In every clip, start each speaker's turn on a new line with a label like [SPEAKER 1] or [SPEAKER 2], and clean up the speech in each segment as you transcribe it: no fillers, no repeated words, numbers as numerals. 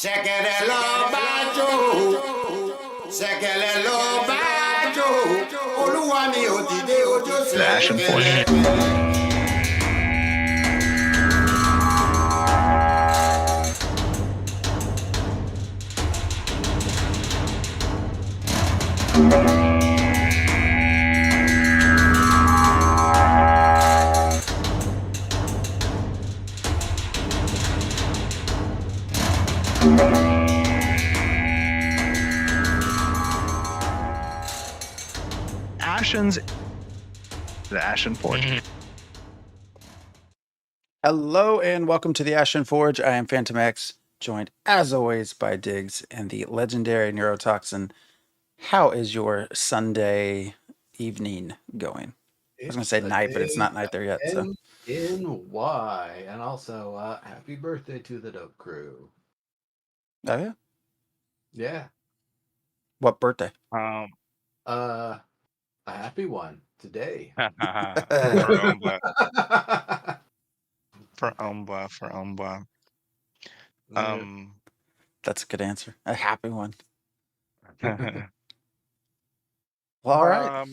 [SPEAKER 1] Ṣẹ̀kẹ̀rẹ̀ lọ bá jó, ṣẹ̀kẹ̀rẹ̀ lọ bá jó, olúwa mi ò dìde ojó
[SPEAKER 2] The Ashen Forge.
[SPEAKER 1] ṣẹ̀kẹ̀rẹ̀.
[SPEAKER 2] Ashen's the Ashen Forge.
[SPEAKER 3] Hello and welcome to the Ashen Forge. I am Phantom X, joined as always by Diggs and the legendary Neurotoxin. How is your Sunday evening going? I was going to say night, but it's not night there yet. So.
[SPEAKER 4] In Y, and also happy birthday to the Dope Crew.
[SPEAKER 3] Oh yeah.
[SPEAKER 4] Yeah.
[SPEAKER 3] What birthday?
[SPEAKER 4] A happy one today.
[SPEAKER 2] For Umbwa.
[SPEAKER 3] That's a good answer. A happy one.
[SPEAKER 2] Well,
[SPEAKER 3] Well, all right.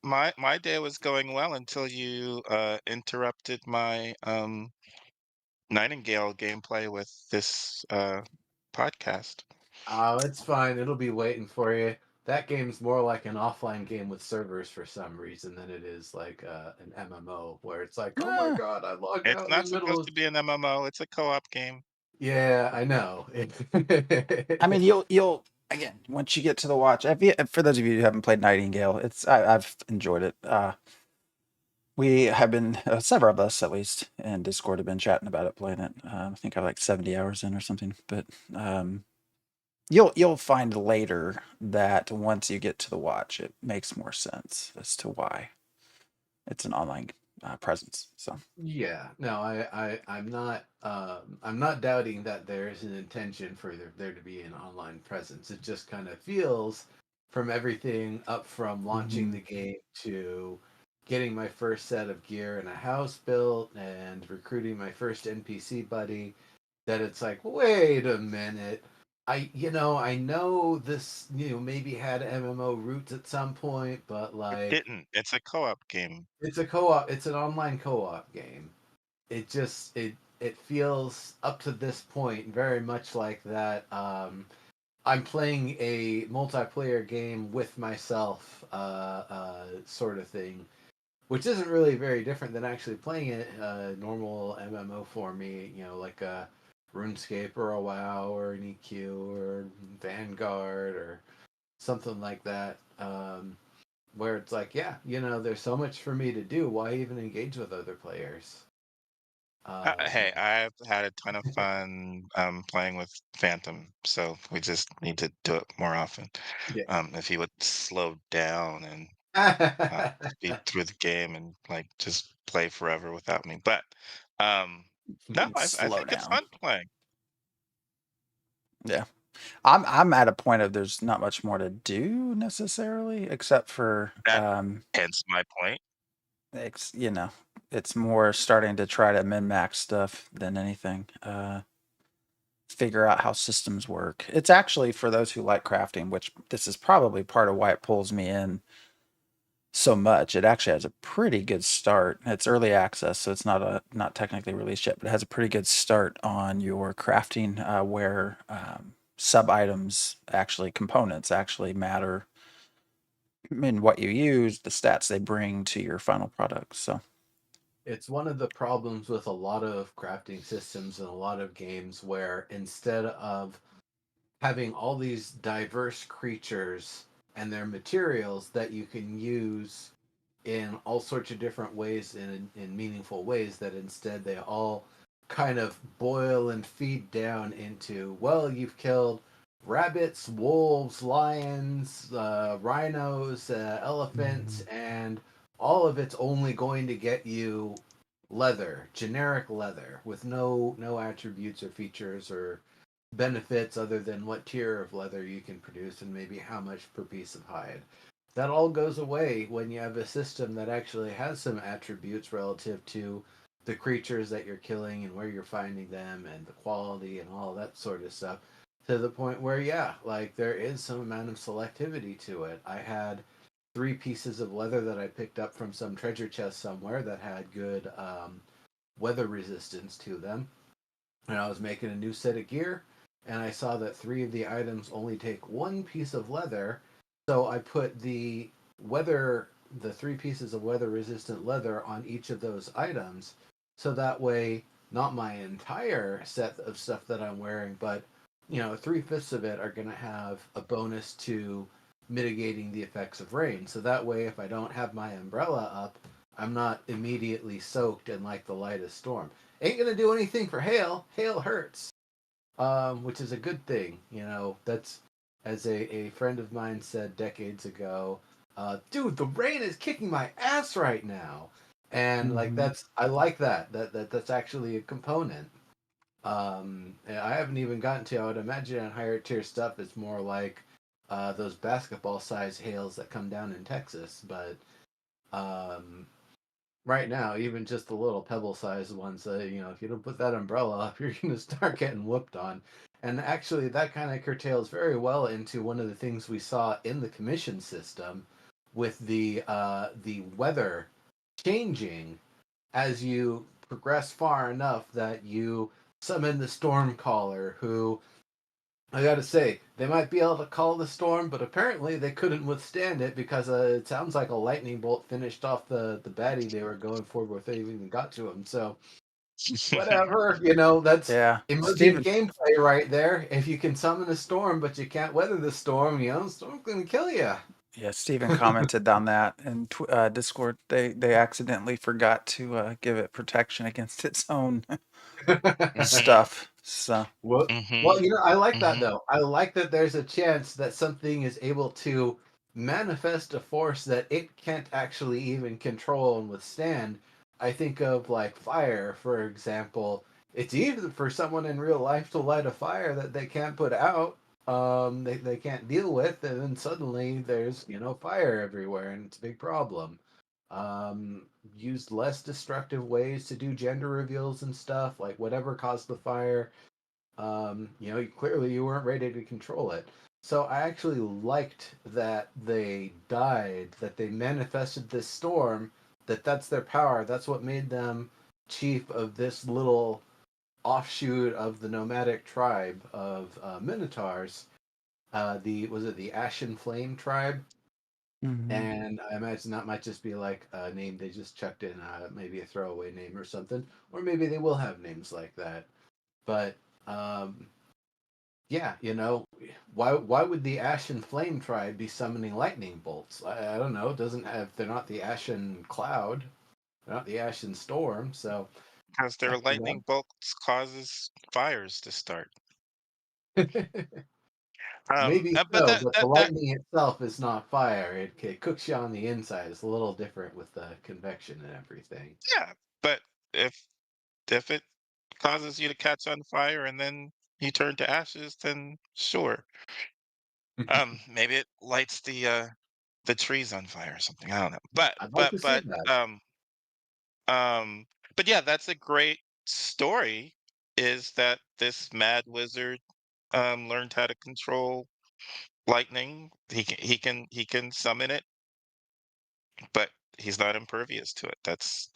[SPEAKER 2] My day was going well until you interrupted my Nightingale gameplay with this podcast.
[SPEAKER 4] Oh, it's fine. It'll be waiting for you. That game's more like an offline game with servers for some reason than it is like an MMO where it's like, oh my god, I logged
[SPEAKER 2] It's
[SPEAKER 4] out
[SPEAKER 2] not
[SPEAKER 4] in the middle
[SPEAKER 2] supposed
[SPEAKER 4] of...
[SPEAKER 2] to be an MMO. It's a co-op game.
[SPEAKER 4] Yeah, I know.
[SPEAKER 3] I mean, you'll again once you get to the watch. For those of you who haven't played Nightingale, I've enjoyed it. We have been several of us at least in Discord have been chatting about it, playing it. I think I'm like 70 hours in or something. But you'll find later that once you get to the watch, it makes more sense as to why it's an online presence. So
[SPEAKER 4] yeah, no, I'm not doubting that there is an intention for there to be an online presence. It just kind of feels from everything up from launching the game to getting my first set of gear and a house built and recruiting my first NPC buddy that it's like, wait a minute. I know this, maybe had MMO roots at some point, but like
[SPEAKER 2] It didn't. It's a co-op game.
[SPEAKER 4] it's a co-op, it's an online co-op game. It feels up to this point very much like that. I'm playing a multiplayer game with myself, sort of thing, which isn't really very different than actually playing it normal MMO for me. Like a RuneScape or a WoW or an EQ or Vanguard or something like that. Where it's like, yeah, there's so much for me to do. Why even engage with other players?
[SPEAKER 2] Hey, I've had a ton of fun playing with Phantom, so we just need to do it more often.
[SPEAKER 4] Yeah.
[SPEAKER 2] If he would slow down and speed through the game and like just play forever without me. But no, I
[SPEAKER 3] slow
[SPEAKER 2] think it's
[SPEAKER 3] down.
[SPEAKER 2] fun playing.
[SPEAKER 3] Yeah. I'm at a point of there's not much more to do necessarily, except for
[SPEAKER 2] Hence my point.
[SPEAKER 3] it's more starting to try to min-max stuff than anything. Figure out how systems work. It's actually for those who like crafting, which this is probably part of why it pulls me in so much. It actually has a pretty good start. It's early access, so it's not technically released yet, but it has a pretty good start on your crafting, where sub items, components actually matter in what you use, the stats they bring to your final product. So
[SPEAKER 4] It's one of the problems with a lot of crafting systems and a lot of games where instead of having all these diverse creatures and their materials that you can use in all sorts of different ways, in meaningful ways, that instead they all kind of boil and feed down into, well, you've killed rabbits, wolves, lions, rhinos, elephants, and all of it's only going to get you leather, generic leather, with no attributes or features or benefits other than what tier of leather you can produce and maybe how much per piece of hide. That all goes away when you have a system that actually has some attributes relative to the creatures that you're killing and where you're finding them and the quality and all that sort of stuff, to the point where, yeah, like there is some amount of selectivity to it. I had 3 pieces of leather that I picked up from some treasure chest somewhere that had good weather resistance to them. And I was making a new set of gear, and I saw that 3 of the items only take 1 piece of leather. So I put the 3 pieces of weather resistant leather on each of those items. So that way, not my entire set of stuff that I'm wearing, but 3/5 of it are going to have a bonus to mitigating the effects of rain. So that way, if I don't have my umbrella up, I'm not immediately soaked in like the lightest storm. Ain't gonna do anything for hail. Hail hurts, which is a good thing. That's as a friend of mine said decades ago. Dude, the rain is kicking my ass right now, and like I like that. That's actually a component. And I haven't even gotten to. I would imagine on higher tier stuff, it's more like those basketball size hails that come down in Texas, but um, right now, even just the little pebble-sized ones, if you don't put that umbrella up, you're going to start getting whooped on. And actually, that kind of curtails very well into one of the things we saw in the commission system, with the weather changing as you progress far enough that you summon the storm caller, who I gotta say, they might be able to call the storm, but apparently they couldn't withstand it, because it sounds like a lightning bolt finished off the baddie they were going for before they even got to him. So whatever, that's
[SPEAKER 3] Yeah,
[SPEAKER 4] emergent
[SPEAKER 3] Steven.
[SPEAKER 4] gameplay right there. If you can summon a storm, but you can't weather the storm, the storm's gonna kill you.
[SPEAKER 3] Yeah, Steven commented on that in Discord. They accidentally forgot to give it protection against its own
[SPEAKER 2] Mhm.
[SPEAKER 3] stuff. So
[SPEAKER 4] Well,
[SPEAKER 2] Mhm.
[SPEAKER 4] I like that
[SPEAKER 2] Mhm.
[SPEAKER 4] though. I like that there's a chance that something is able to manifest a force that it can't actually even control and withstand. I think of like fire, for example. It's easy for someone in real life to light a fire that they can't put out. They can't deal with, and then suddenly there's fire everywhere, and it's a big problem. Used less destructive ways to do gender reveals and stuff, like whatever caused the fire, clearly you weren't ready to control it. So I actually liked that they died, that they manifested this storm, that's their power. That's what made them chief of this little offshoot of the nomadic tribe of Minotaurs. The was it the Ashen Flame tribe?
[SPEAKER 3] mhm.
[SPEAKER 4] And I imagine that might just be like a name they just chucked in, maybe a throwaway name or something, or maybe they will have names like that. But um, yeah, why would the Ashen Flame tribe be summoning lightning bolts? I don't know. It doesn't have. They're not the Ashen Cloud. They're not the Ashen Storm. So
[SPEAKER 2] Because their lightning bolts causes fires to start.
[SPEAKER 4] maybe
[SPEAKER 2] But
[SPEAKER 4] so,
[SPEAKER 2] that
[SPEAKER 4] but the
[SPEAKER 2] that that
[SPEAKER 4] lightning itself is not fire. It cooks you on the inside. It's a little different with the convection and everything.
[SPEAKER 2] yeah. But if if it causes you to catch on fire and then you turn to ashes, then sure. Maybe it lights the trees on fire or something. I don't know. But
[SPEAKER 4] I'd like
[SPEAKER 2] but
[SPEAKER 4] to see
[SPEAKER 2] but
[SPEAKER 4] that.
[SPEAKER 2] um but yeah, that's a great story. Is that this mad wizard learned how to control lightning. He can summon it, but he's not impervious to it. That's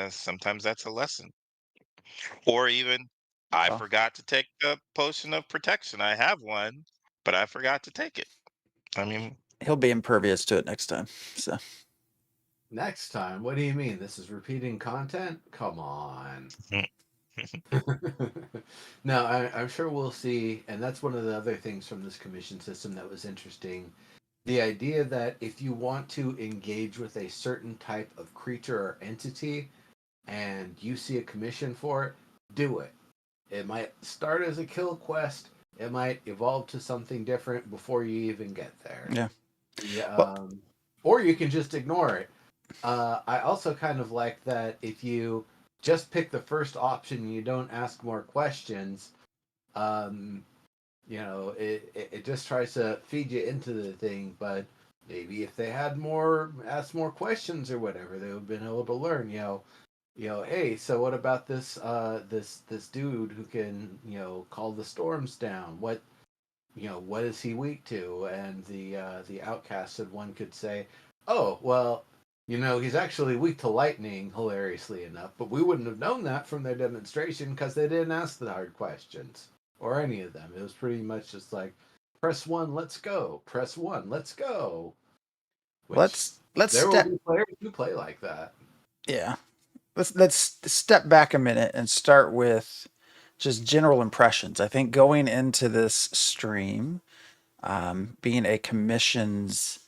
[SPEAKER 2] sometimes that's a lesson. Or even I
[SPEAKER 3] Well,
[SPEAKER 2] forgot to take the potion of protection. I have one, but I forgot to take it. I mean,
[SPEAKER 3] he'll be impervious to it next time. So
[SPEAKER 4] Next time, what do you mean? This is repeating content? Come on. No, I'm sure we'll see, and that's one of the other things from this commission system that was interesting. The idea that if you want to engage with a certain type of creature or entity and you see a commission for it, do it. It might start as a kill quest, it might evolve to something different before you even get there.
[SPEAKER 3] yeah.
[SPEAKER 4] Yeah,
[SPEAKER 3] Well,
[SPEAKER 4] or you can just ignore it. I also kind of like that if you just pick the first option and you don't ask more questions, um, it just tries to feed you into the thing. But maybe if they had asked more questions or whatever, they would have been able to learn. hey, so what about this dude who can, call the storms down? What is he weak to? And the outcasted one could say, oh, well, he's actually weak to lightning, hilariously enough, but we wouldn't have known that from their demonstration because they didn't ask the hard questions or any of them. It was pretty much just like, press one, let's go. Press one, let's go. Which
[SPEAKER 3] Let's
[SPEAKER 4] there will
[SPEAKER 3] step
[SPEAKER 4] be players who play like that.
[SPEAKER 3] yeah. Let's step back a minute and start with just general impressions. I think going into this stream, being a commissions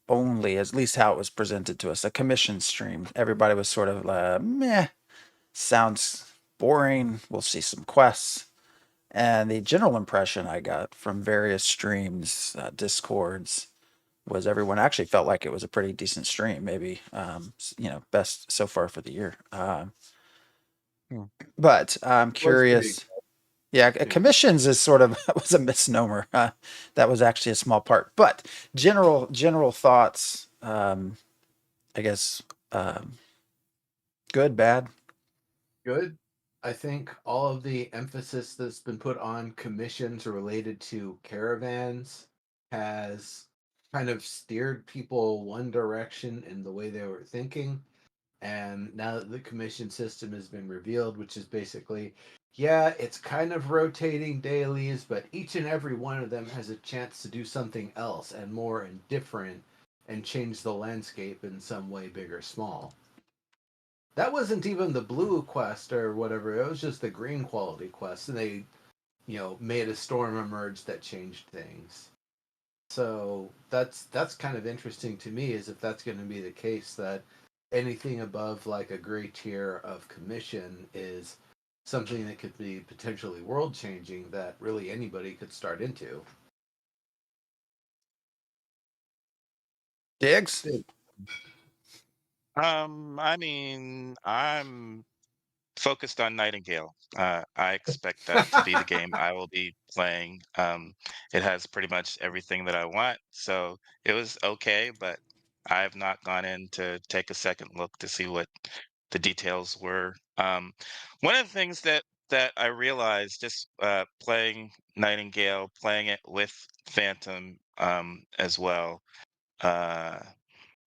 [SPEAKER 3] only, at least how it was presented to us, a commission stream, everybody was sort of meh, sounds boring. We'll see some quests. And the general impression I got from various streams, discords, was everyone actually felt like it was a pretty decent stream. Maybe best so far for the year. But I'm
[SPEAKER 4] It was pretty
[SPEAKER 3] curious. Yeah,
[SPEAKER 4] good.
[SPEAKER 3] commissions is sort of was a misnomer. That was actually a small part. But general thoughts. I guess good, bad.
[SPEAKER 4] Good. I think all of the emphasis that's been put on commissions related to caravans has kind of steered people one direction in the way they were thinking. And now that the commission system has been revealed, which is basically, yeah, it's kind of rotating dailies, but each and every one of them has a chance to do something else and more and different and change the landscape in some way, big or small. That wasn't even the blue quest or whatever. It was just the green quality quest, and they, made a storm emerge that changed things. So that's kind of interesting to me, is if that's going to be the case, that anything above like a gray tier of commission is something that could be potentially world changing that really anybody could start into.
[SPEAKER 3] Diggs.
[SPEAKER 2] I mean, I'm focused on Nightingale. I expect that to be the game I will be playing. It has pretty much everything that I want, so it was okay, but I have not gone in to take a second look to see what the details were. One of the things that I realized just playing Nightingale, playing it with Phantom as well, uh,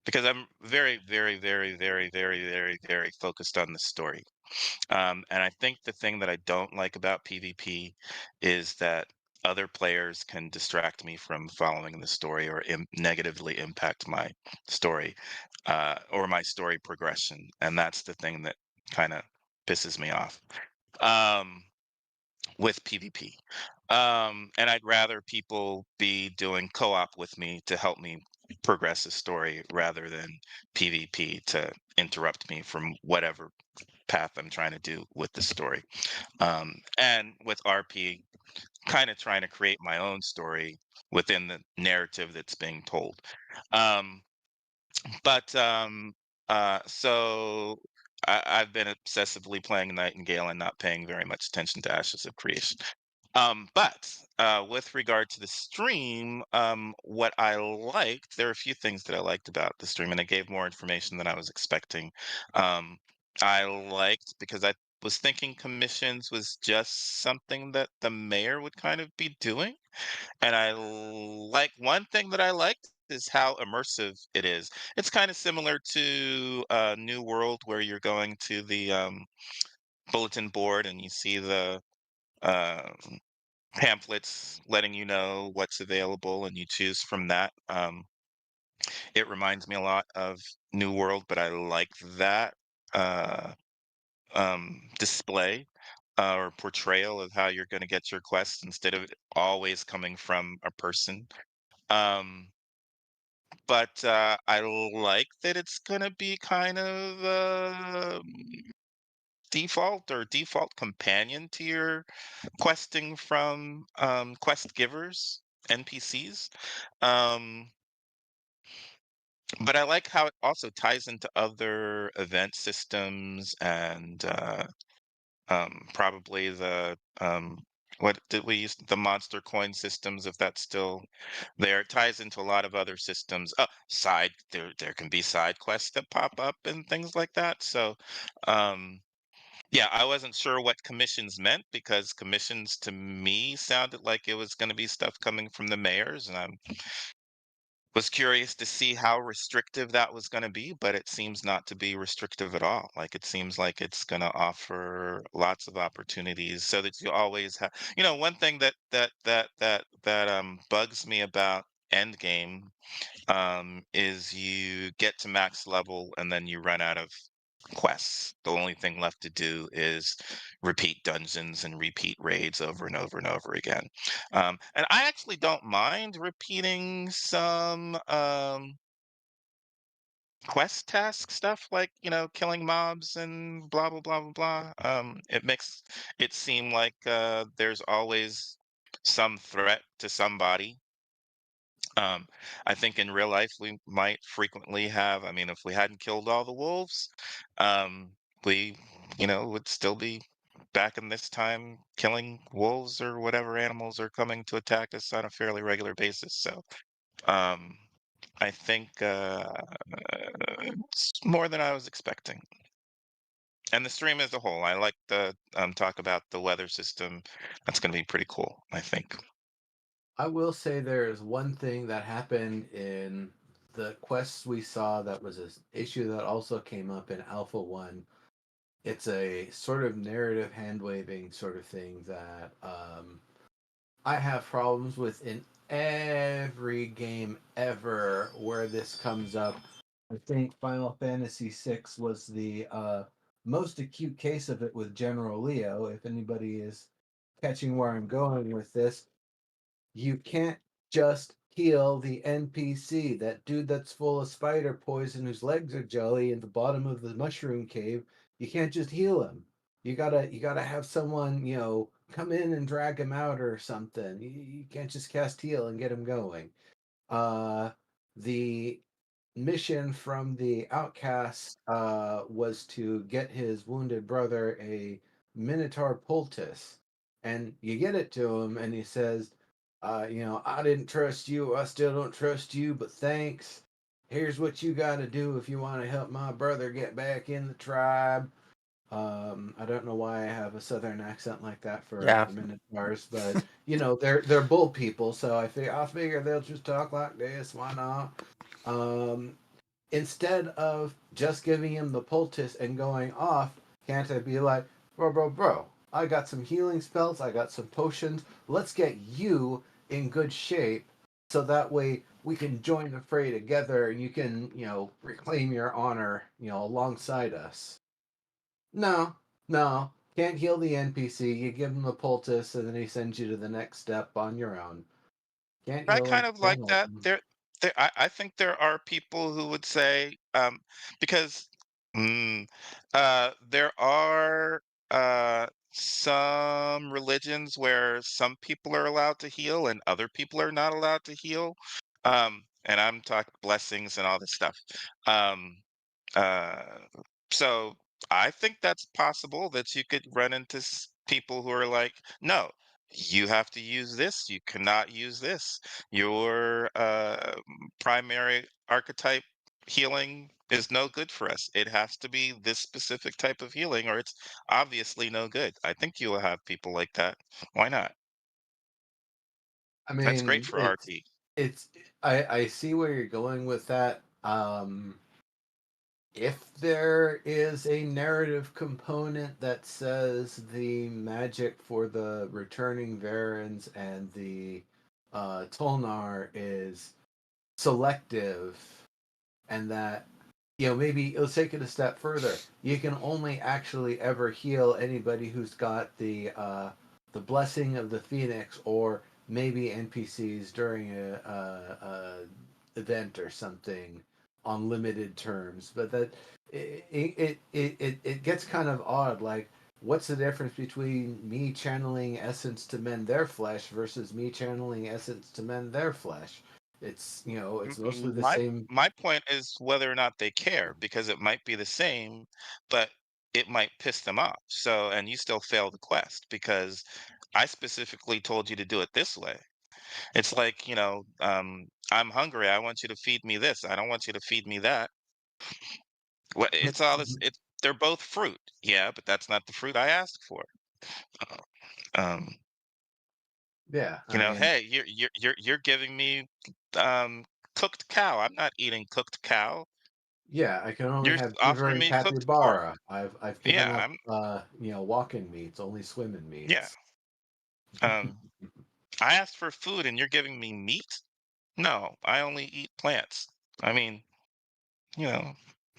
[SPEAKER 2] because I'm very, very, very, very, very, very, very focused on the story. And I think the thing that I don't like about PvP is that other players can distract me from following the story or negatively impact my story or my story progression. And that's the thing that kind of pisses me off um, with PvP. And I'd rather people be doing co op with me to help me progress the story rather than PvP to interrupt me from whatever path I'm trying to do with the story. And with RP, kind of trying to create my own story within the narrative that's being told. Um, so I've been obsessively playing Nightingale and not paying very much attention to Ashes of Creation. But with regard to the stream, what I liked, there are a few things that I liked about the stream, and it gave more information than I was expecting. Um, I liked because I was thinking commissions was just something that the mayor would kind of be doing. And like one thing that I liked is how immersive it is. It's kind of similar to New World, where you're going to the bulletin board and you see the uh, pamphlets letting you know what's available and you choose from that. It reminds me a lot of New World, but I like that uh, display or portrayal of how you're going to get your quests instead of it always coming from a person. Um, but I like that it's going to be kind of default companion to your questing from quest givers, NPCs. Um, but I like how it also ties into other event systems and probably the what did we use the monster coin systems, if that's still there. It ties into a lot of other systems. There can be side quests that pop up and things like that. So um yeah, I wasn't sure what commissions meant, because commissions to me sounded like it was going to be stuff coming from the mayors, and I was curious to see how restrictive that was going to be, but it seems not to be restrictive at all. Like, it seems like it's going to offer lots of opportunities, so that you always have, one thing that bugs me about Endgame is you get to max level and then you run out of quests. The only thing left to do is repeat dungeons and repeat raids over and over and over again. And I actually don't mind repeating some quest task stuff, like, killing mobs and blah blah blah blah blah. It makes it seem like there's always some threat to somebody. um, I think in real life we might frequently have, I mean, if we hadn't killed all the wolves, um, we, would still be back in this time killing wolves or whatever animals are coming to attack us on a fairly regular basis. So, um, I think it's more than I was expecting. And the stream as a whole, I like the talk about the weather system. That's going to be pretty cool, I think.
[SPEAKER 4] I will say there is one thing that happened in the quests we saw that was an issue that also came up in Alpha 1. It's a sort of narrative hand waving sort of thing that I have problems with in every game ever where this comes up. I think Final Fantasy VI was the most acute case of it with General Leo. If anybody is catching where I'm going with this, you can't just heal the NPC, that dude that's full of spider poison whose legs are jelly in the bottom of the mushroom cave. You can't just heal him. You gotta have someone, come in and drag him out or something. You can't just cast heal and get him going. The mission from the outcast was to get his wounded brother a minotaur poultice, and you get it to him and he says, I didn't trust you, I still don't trust you, but thanks. Here's what you got to do if you want to help my brother get back in the tribe. I don't know why I have a southern accent like that for
[SPEAKER 3] Yeah.
[SPEAKER 4] minotaurs, but they're bull people, so I figure they'll just talk like this. Why not? Um, Instead of just giving him the poultice and going off, can't I be like, bro, I got some healing spells, I got some potions. Let's get you in good shape so that way we can join the fray together and you can, reclaim your honor, alongside us. No, no, can't heal the NPC. You give him the poultice and then he sends you to the next step on your own. Can't
[SPEAKER 2] I
[SPEAKER 4] heal him,
[SPEAKER 2] kind of
[SPEAKER 4] can't
[SPEAKER 2] like
[SPEAKER 4] help
[SPEAKER 2] that.
[SPEAKER 4] him.
[SPEAKER 2] I think there are people who would say, because there are some religions where some people are allowed to heal and other people are not allowed to heal. And I'm talking blessings and all this stuff. Um, uh, so I think that's possible, that you could run into people who are like, no, you have to use this. You cannot use this. Your primary archetype healing is no good for us. It has to be this specific type of healing, or it's obviously no good. I think you will have people like that. Why not?
[SPEAKER 4] I
[SPEAKER 2] That's great
[SPEAKER 4] mean,
[SPEAKER 2] for RT.
[SPEAKER 4] it's I see where you're going with that. If there is a narrative component that says the magic for the returning Varens and the Tolnar is selective, and that maybe let's take it a step further. You can only actually ever heal anybody who's got the blessing of the Phoenix, or maybe NPCs during a event or something on limited terms. But that it gets kind of odd. Like, what's the difference between me channeling essence to mend their flesh versus me channeling essence to mend their flesh? It's mostly the
[SPEAKER 2] My
[SPEAKER 4] same.
[SPEAKER 2] my point is whether or not they care, because it might be the same, but it might piss them off. So, and you still fail the quest because I specifically told you to do it this way. It's like, I'm hungry. I want you to feed me this. I don't want you to feed me that. It's all this. They're both fruit. Yeah, but that's not the fruit I asked for. Uh, Um,
[SPEAKER 4] Yeah, I mean,
[SPEAKER 2] hey, you're giving me um cooked cow. I'm not eating cooked cow.
[SPEAKER 4] yeah, I can only
[SPEAKER 2] You're
[SPEAKER 4] have beaver
[SPEAKER 2] offering
[SPEAKER 4] and
[SPEAKER 2] me cooked pork.
[SPEAKER 4] capybara. I've given
[SPEAKER 2] Yeah,
[SPEAKER 4] up
[SPEAKER 2] I'm
[SPEAKER 4] walking meats, only swimming
[SPEAKER 2] yeah.
[SPEAKER 4] meats.
[SPEAKER 2] Um, I asked for food and you're giving me meat? No, I only eat plants. I mean, you know,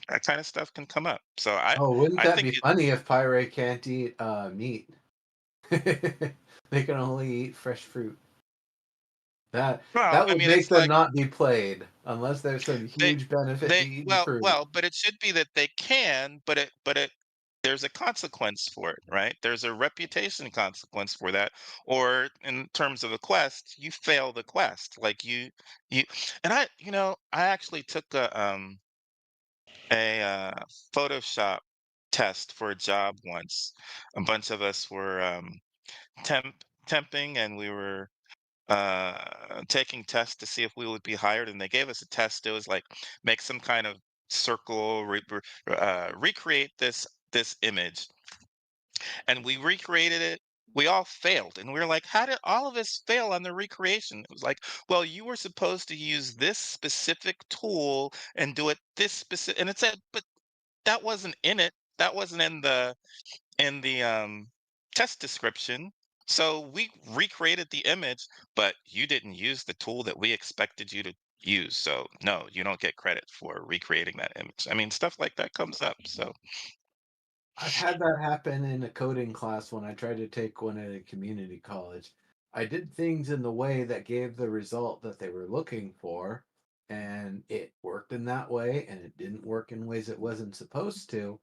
[SPEAKER 2] that kind of stuff can come up. So
[SPEAKER 4] Oh, wouldn't
[SPEAKER 2] I
[SPEAKER 4] that
[SPEAKER 2] think
[SPEAKER 4] be funny if Pyre can't eat meat? They can only eat fresh fruit. That
[SPEAKER 2] well,
[SPEAKER 4] that
[SPEAKER 2] I
[SPEAKER 4] would
[SPEAKER 2] mean,
[SPEAKER 4] make
[SPEAKER 2] it's
[SPEAKER 4] them
[SPEAKER 2] like
[SPEAKER 4] not be played unless there's some
[SPEAKER 2] they
[SPEAKER 4] huge benefit to
[SPEAKER 2] they
[SPEAKER 4] eating
[SPEAKER 2] well
[SPEAKER 4] fruit.
[SPEAKER 2] well, but it should be that they can, but it there's a consequence for it, right? There's a reputation consequence for that. Or in terms of the quest, you fail the quest. Like you and I actually took a Photoshop test for a job once. A bunch of us were temping, and we were taking tests to see if we would be hired. And they gave us a test. It was like make some kind of circle, recreate this image, and we recreated it. We all failed, and we were like, "How did all of us fail on the recreation?" It was like, "Well, you were supposed to use this specific tool and do it this specific," and it said, "But that wasn't in it. That wasn't in the test description. So we recreated the image, but you didn't use the tool that we expected you to use. So no, you don't get credit for recreating that image." I mean, stuff like that comes up. So
[SPEAKER 4] I've had that happen in a coding class when I tried to take one at a community college. I did things in the way that gave the result that they were looking for, and it worked in that way, and it didn't work in ways it wasn't supposed to.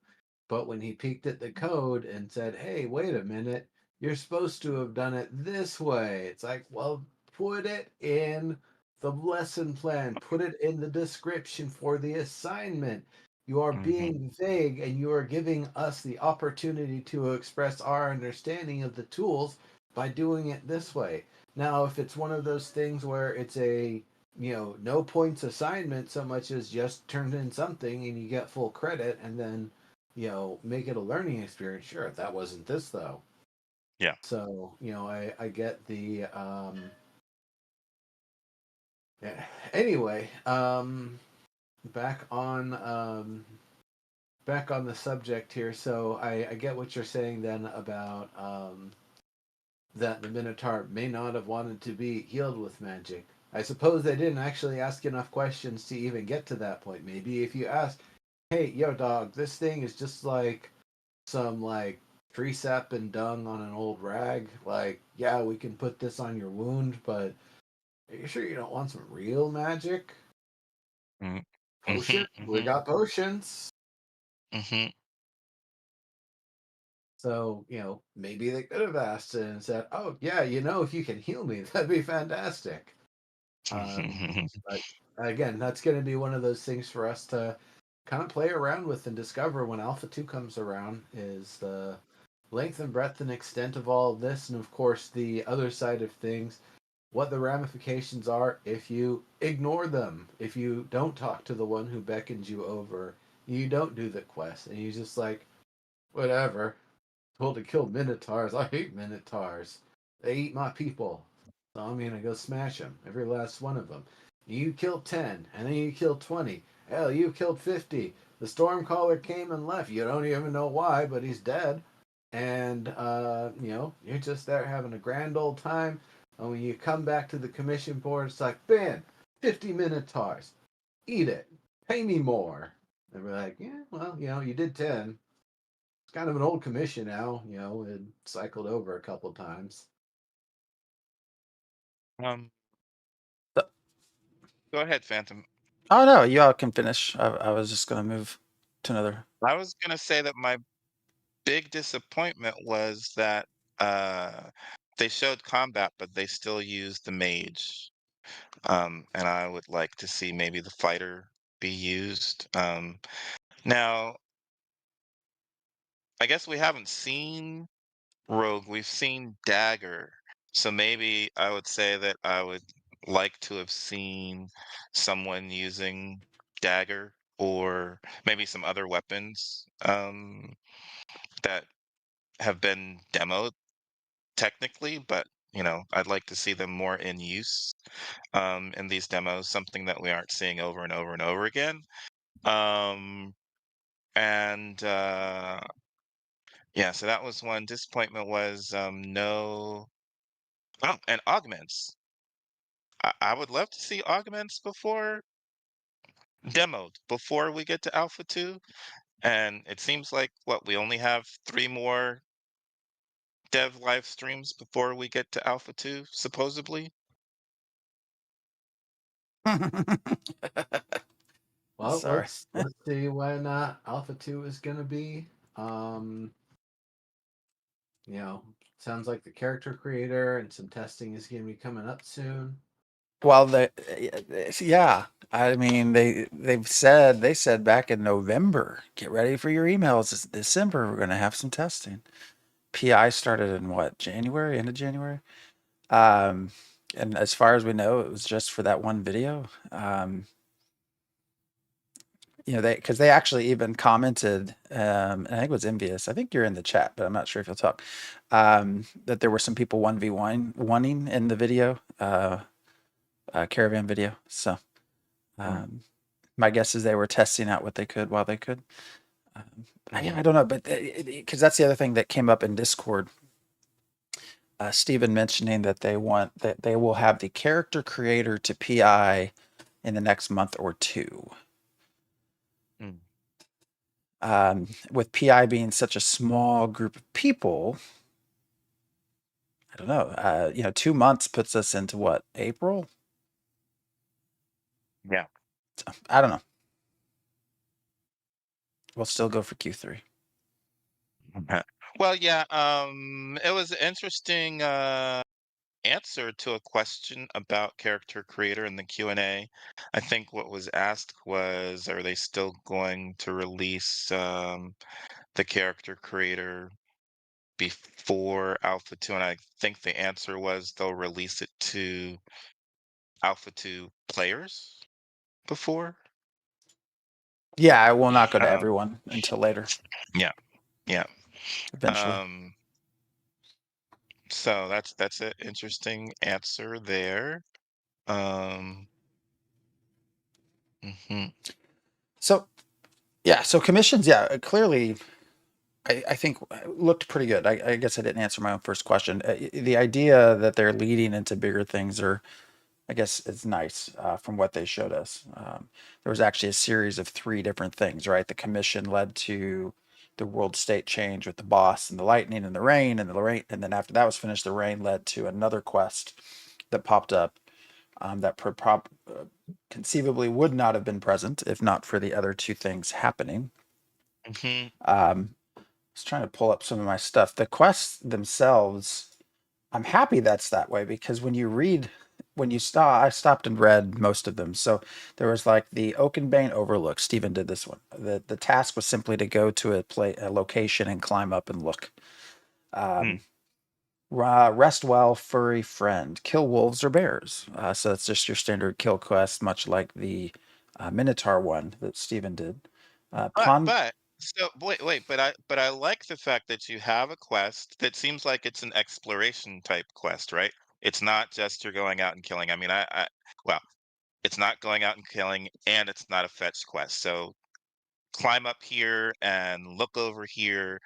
[SPEAKER 4] But when he peeked at the code and said, "Hey, wait a minute, you're supposed to have done it this way," it's like, well, put it in the lesson plan, put it in the description for the assignment. You are
[SPEAKER 2] mhm,
[SPEAKER 4] being vague and you are giving us the opportunity to express our understanding of the tools by doing it this way. Now, if it's one of those things where it's a no points assignment so much as just turn in something and you get full credit and then make it a learning experience, sure, that wasn't this though.
[SPEAKER 2] yeah.
[SPEAKER 4] So I get the yeah. Anyway, back on back on the subject here. So I get what you're saying then about that the Minotaur may not have wanted to be healed with magic. I suppose they didn't actually ask enough questions to even get to that point. Maybe if you ask, "Hey, yo, dog, this thing is just like some like tree sap and dung on an old rag. Like, yeah, we can put this on your wound, but are you sure you don't want some real magic?
[SPEAKER 2] Mhm,
[SPEAKER 4] Potion?
[SPEAKER 2] mhm,
[SPEAKER 4] We
[SPEAKER 2] mhm,
[SPEAKER 4] got potions."
[SPEAKER 2] mhm,
[SPEAKER 4] So, maybe they could have asked it and said, "Oh, yeah, if you can heal me, that'd be fantastic." But again, that's going to be one of those things for us to kind of play around with and discover when Alpha 2 comes around is the length and breadth and extent of all of this. And of course, the other side of things, what the ramifications are if you ignore them, if you don't talk to the one who beckons you over, you don't do the quest, and you just like, whatever. Told to kill minotaurs. I hate minotaurs. They eat my people. So I'm gonna go smash them. Every last one of them. You killed 10, and then you killed 20. Hell, you killed 50. The Stormcaller came and left. You don't even know why, but he's dead. And, you're just there having a grand old time. And when you come back to the commission board, it's like, bam, 50 minotaurs. Eat it. Pay me more. And we're like, yeah, well, you did 10. It's kind of an old commission now. It cycled over a couple times.
[SPEAKER 2] um,
[SPEAKER 3] So-
[SPEAKER 2] go ahead, Phantom.
[SPEAKER 3] Oh no, you all can finish. I was just gonna move to another.
[SPEAKER 2] I was gonna say that my big disappointment was that they showed combat, but they still used the mage. And I would like to see maybe the fighter be used. Now, I guess we haven't seen rogue. We've seen dagger, so maybe I would say that I would like to have seen someone using dagger or maybe some other weapons that have been demoed technically, but I'd like to see them more in use in these demos, something that we aren't seeing over and over and over again. Um, and yeah, so that was one disappointment was no. Oh, and augments. I would love to see augments before demoed, before we get to Alpha 2. And it seems like what we only have 3 more dev live streams before we get to Alpha 2, supposedly.
[SPEAKER 4] Well,
[SPEAKER 3] Sorry.
[SPEAKER 4] let's see when Alpha 2 is gonna be. You know, sounds like the character creator and some testing is gonna be coming up soon.
[SPEAKER 3] Well, yeah. I mean, they said back in November, get ready for your emails. It's December, we're going to have some testing. PI started in what, January, end of January? Um, and as far as we know, it was just for that one video. Because they actually even commented, and I think it was Envious. I think you're in the chat, but I'm not sure if you'll talk. That there were some people 1v1 in the video, caravan video. So my guess is they were testing out what they could while they could. I don't know, but because that's the other thing that came up in Discord. Stephen mentioning that they will have the character creator to PI in the next month or two. With PI being such a small group of people, I don't know. 2 months puts us into what, April?
[SPEAKER 2] Yeah.
[SPEAKER 3] So, I don't know. We'll still go for Q3.
[SPEAKER 2] Well, yeah, it was an interesting answer to a question about character creator in the Q&A. I think what was asked was, are they still going to release the character creator before Alpha 2? And I think the answer was they'll release it to Alpha 2 players before.
[SPEAKER 3] Yeah, it will not go to everyone until later.
[SPEAKER 2] Yeah, yeah.
[SPEAKER 3] Eventually.
[SPEAKER 2] So that's an interesting answer there. Mhm.
[SPEAKER 3] So, yeah, so commissions, clearly, I think looked pretty good. I guess I didn't answer my own first question. The idea that they're leading into bigger things I guess it's nice from what they showed us. There was actually a series of 3 different things, right? The commission led to the world state change with the boss and the lightning and the rain, and and then after that was finished, the rain led to another quest that popped up that conceivably would not have been present if not for the other 2 things happening. I was trying to pull up some of my stuff. The quests themselves, I'm happy that's that way, because I stopped and read most of them. So there was like the Oakenbane Overlook. Stephen did this one. The task was simply to go to a location and climb up and look. Rest well, furry friend. Kill wolves or bears. So that's just your standard kill quest, much like the Minotaur one that Stephen did.
[SPEAKER 2] But so but I like the fact that you have a quest that seems like it's an exploration type quest, right? It's not just you're going out and killing. I mean, well, it's not going out and killing, and it's not a fetch quest. So climb up here and look over here.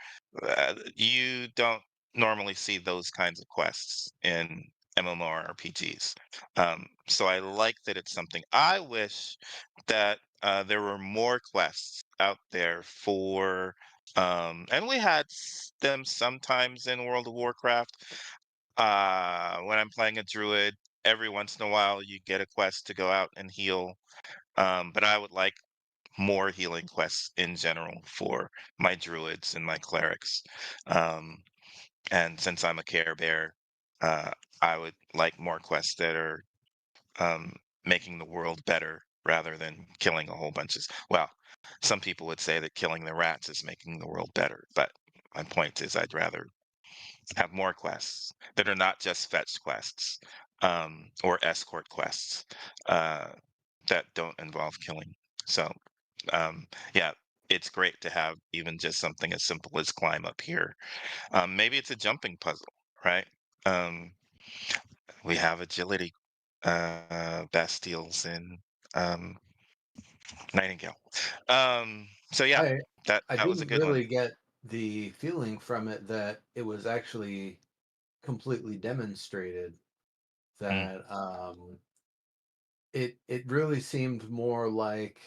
[SPEAKER 2] You don't normally see those kinds of quests in MMORPGs. So I like that it's something. I wish that there were more quests out there for, and we had them sometimes in World of Warcraft. When I'm playing a druid, every once in a while you get a quest to go out and heal. But I would like more healing quests in general for my druids and my clerics. And since I'm a care bear, uh, I would like more quests that are um, making the world better rather than killing a whole bunch of. Well, some people would say that killing the rats is making the world better, but my point is I'd rather have more quests that are not just fetch quests, or escort quests, uh, that don't involve killing. So, yeah, it's great to have even just something as simple as climb up here. Maybe it's a jumping puzzle, right? Um, we have agility bastilles in um, Nightingale. So yeah,
[SPEAKER 4] I I
[SPEAKER 2] that was a
[SPEAKER 4] didn't
[SPEAKER 2] good one.
[SPEAKER 4] really get the feeling from it that it was actually completely demonstrated
[SPEAKER 2] Mm,
[SPEAKER 4] that it really seemed more like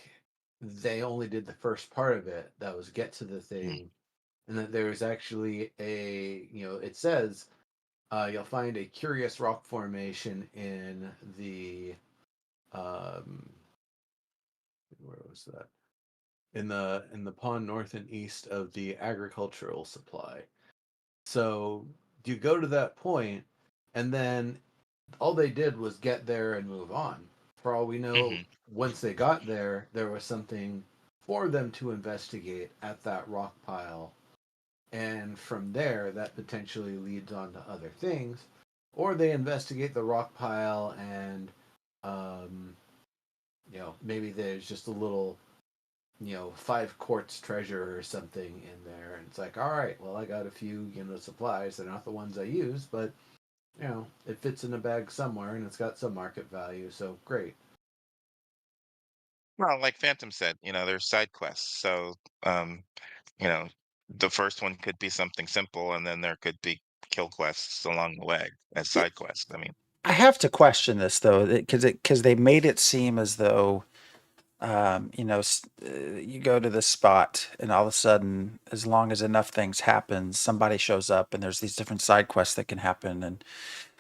[SPEAKER 4] they only did the first part of it, that was get to the
[SPEAKER 2] mm,
[SPEAKER 4] thing, and that there's actually a, it says you'll find a curious rock formation in the um where was that, in the pond north and east of the agricultural supply. So you go to that point, and then all they did was get there and move on. For all we know,
[SPEAKER 2] mhm.
[SPEAKER 4] once they got there, there was something for them to investigate at that rock pile. And from there, that potentially leads on to other things. Or they investigate the rock pile and, um, maybe there's just a little, 5 quarts treasure or something in there. And it's like, all right, well, I got a few, supplies. They're not the ones I use, but it fits in a bag somewhere and it's got some market value, so great.
[SPEAKER 2] Well, like Phantom said, there's side quests. So, um, you know, the first one could be something simple, and then there could be kill quests along the way as
[SPEAKER 3] Yeah,
[SPEAKER 2] side quests. I mean,
[SPEAKER 3] I have to question this though, because they made it seem as though you go to this spot and all of a sudden, as long as enough things happen, somebody shows up and there's these different side quests that can happen, and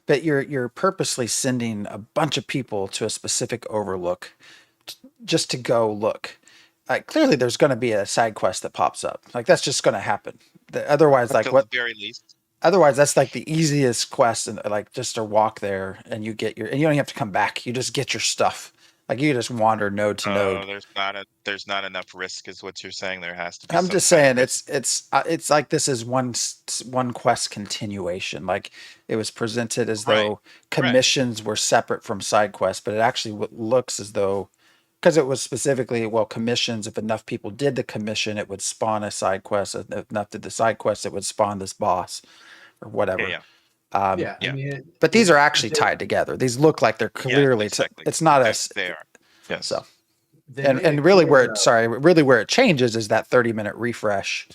[SPEAKER 3] but you're purposely sending a bunch of people to a specific overlook just to go look. Clearly, there's going to be a side quest that pops up. Like that's just going to happen. Otherwise,
[SPEAKER 2] at
[SPEAKER 3] like
[SPEAKER 2] the
[SPEAKER 3] what?
[SPEAKER 2] very least,
[SPEAKER 3] Otherwise, that's like the easiest quest, and like just to walk there and you get and you don't even have to come back. You just get your stuff. Like you just wander node to node.
[SPEAKER 2] there's not enough risk, is what you're saying. There has to be
[SPEAKER 3] I'm
[SPEAKER 2] some
[SPEAKER 3] just
[SPEAKER 2] kind of
[SPEAKER 3] saying
[SPEAKER 2] risk.
[SPEAKER 3] it's like this is one quest continuation. Like it was presented as
[SPEAKER 2] Right,
[SPEAKER 3] though
[SPEAKER 2] right.
[SPEAKER 3] commissions were separate from side quests, but it actually looks as though, because it was specifically, well, commissions. If enough people did the commission, it would spawn a side quest. If enough did the side quest, it would spawn this boss or
[SPEAKER 2] Yeah,
[SPEAKER 3] whatever.
[SPEAKER 2] yeah,
[SPEAKER 3] Um,
[SPEAKER 4] Yeah, I
[SPEAKER 2] yeah,
[SPEAKER 4] mean,
[SPEAKER 3] but these are actually tied together. These look like they're
[SPEAKER 2] yeah.
[SPEAKER 3] clearly.
[SPEAKER 2] Exactly.
[SPEAKER 3] It's not
[SPEAKER 2] They are.
[SPEAKER 3] so.
[SPEAKER 2] Yes.
[SPEAKER 4] they made
[SPEAKER 3] And
[SPEAKER 4] it
[SPEAKER 3] really
[SPEAKER 4] clear
[SPEAKER 3] where it
[SPEAKER 4] though.
[SPEAKER 3] sorry really where it changes is that 30-minute refresh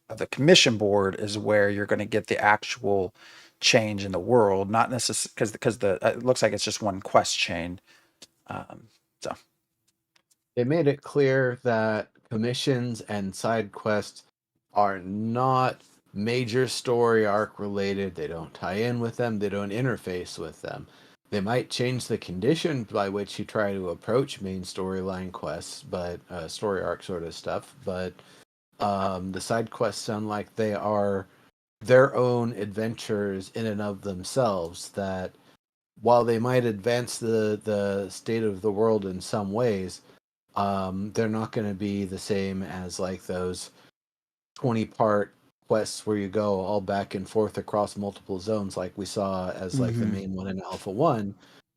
[SPEAKER 3] of the commission board is where you're going to get the actual change in the world, not necessarily because the it looks like it's just one quest chain. So
[SPEAKER 4] They made it clear that commissions and side quests are not major story arc related. They don't tie in with them. They don't interface with them. They might change the conditions by which you try to approach main storyline quests, but story arc sort of stuff. But the side quests sound like they are their own adventures in and of themselves. That while they might advance the state of the world in some ways, they're not going to be the same as like those 20-part quests where you go all back and forth across multiple zones, like we saw as like the
[SPEAKER 3] hmm
[SPEAKER 4] main one in Alpha 1,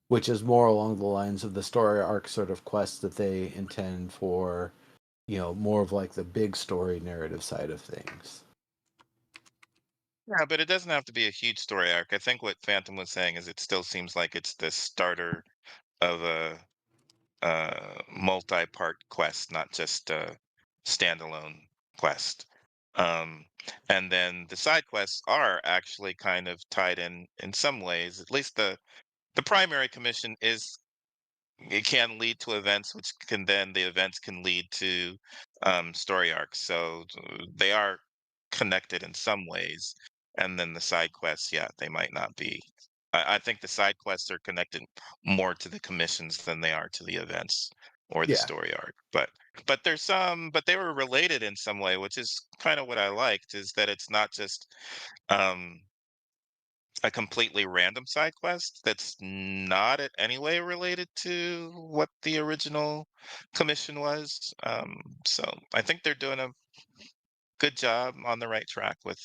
[SPEAKER 4] which is more along the lines of the story arc sort of quests that they intend for, more of like the big story narrative side of things.
[SPEAKER 2] Yeah, but it doesn't have to be a huge story arc. I think what Phantom was saying is it still seems like it's the starter of a multi-part quest, not just a standalone quest. Um, and then the side quests are actually kind of tied in some ways. At least the primary commission is, it can lead to events, which can then the events can lead to story arcs. So they are connected in some ways. And then the side quests, yeah, they might not be. I think the side quests are connected more to the commissions than they are to the events or the
[SPEAKER 4] Yeah.
[SPEAKER 2] story arc. But there's some, but they were related in some way, which is kind of what I liked, is that it's not just um a completely random side quest that's not in any way related to what the original commission was. So I think they're doing a good job, on the right track with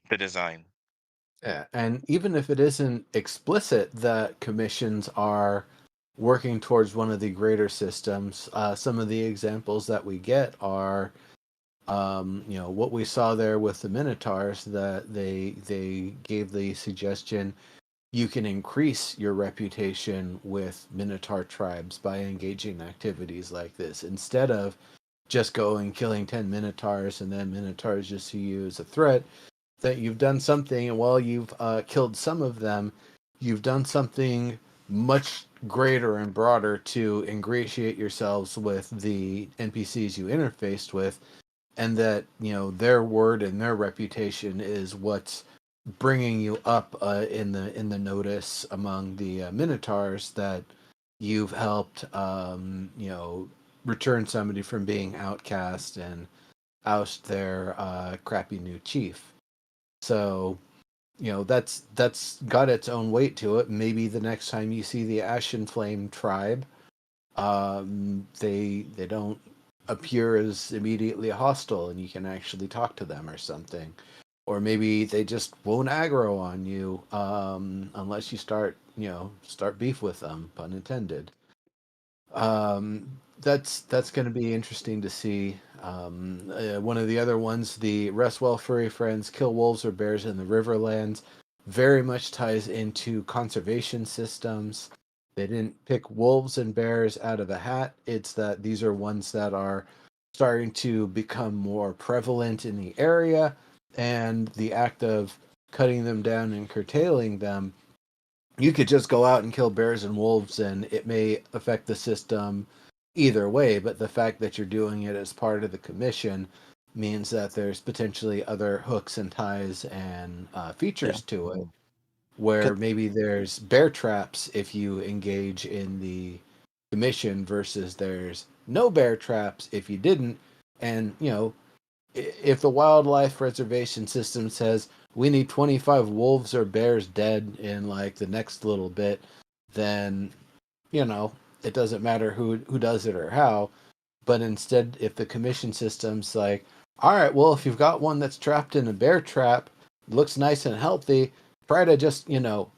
[SPEAKER 2] the design.
[SPEAKER 4] Yeah, and even if it isn't explicit that commissions are working towards one of the greater systems, some of the examples that we get are, what we saw there with the Minotaurs, that they gave the suggestion you can increase your reputation with Minotaur tribes by engaging in activities like this instead of just going killing 10 Minotaurs and then Minotaurs just see you as a threat. That you've done something, and while you've killed some of them, you've done something much greater and broader to ingratiate yourselves with the NPCs you interfaced with, and that their word and their reputation is what's bringing you up in the notice among the Minotaurs, that you've helped return somebody from being outcast and oust their crappy new chief. So, that's got its own weight to it. Maybe the next time you see the Ashen Flame tribe, they don't appear as immediately hostile, and you can actually talk to them or something. Or maybe they just won't aggro on you unless you start beef with them, pun intended. That's going to be interesting to see. One of the other ones, the Rest Well Furry Friends Kill Wolves or Bears in the Riverlands, very much ties into conservation systems. They didn't pick wolves and bears out of a hat. It's that these are ones that are starting to become more prevalent in the area, and the act of cutting them down and curtailing them, you could just go out and kill bears and wolves and it may affect the system either way, but the fact that you're doing it as part of the commission means that there's potentially other hooks and ties and features to it, where maybe there's bear traps if you engage in the commission versus there's no bear traps if you didn't. And if the wildlife reservation system says we need 25 wolves or bears dead in like the next little bit, then it doesn't matter who does it or how. But instead, if the commission system's like, all right, well, if you've got one that's trapped in a bear trap, looks nice and healthy, try to just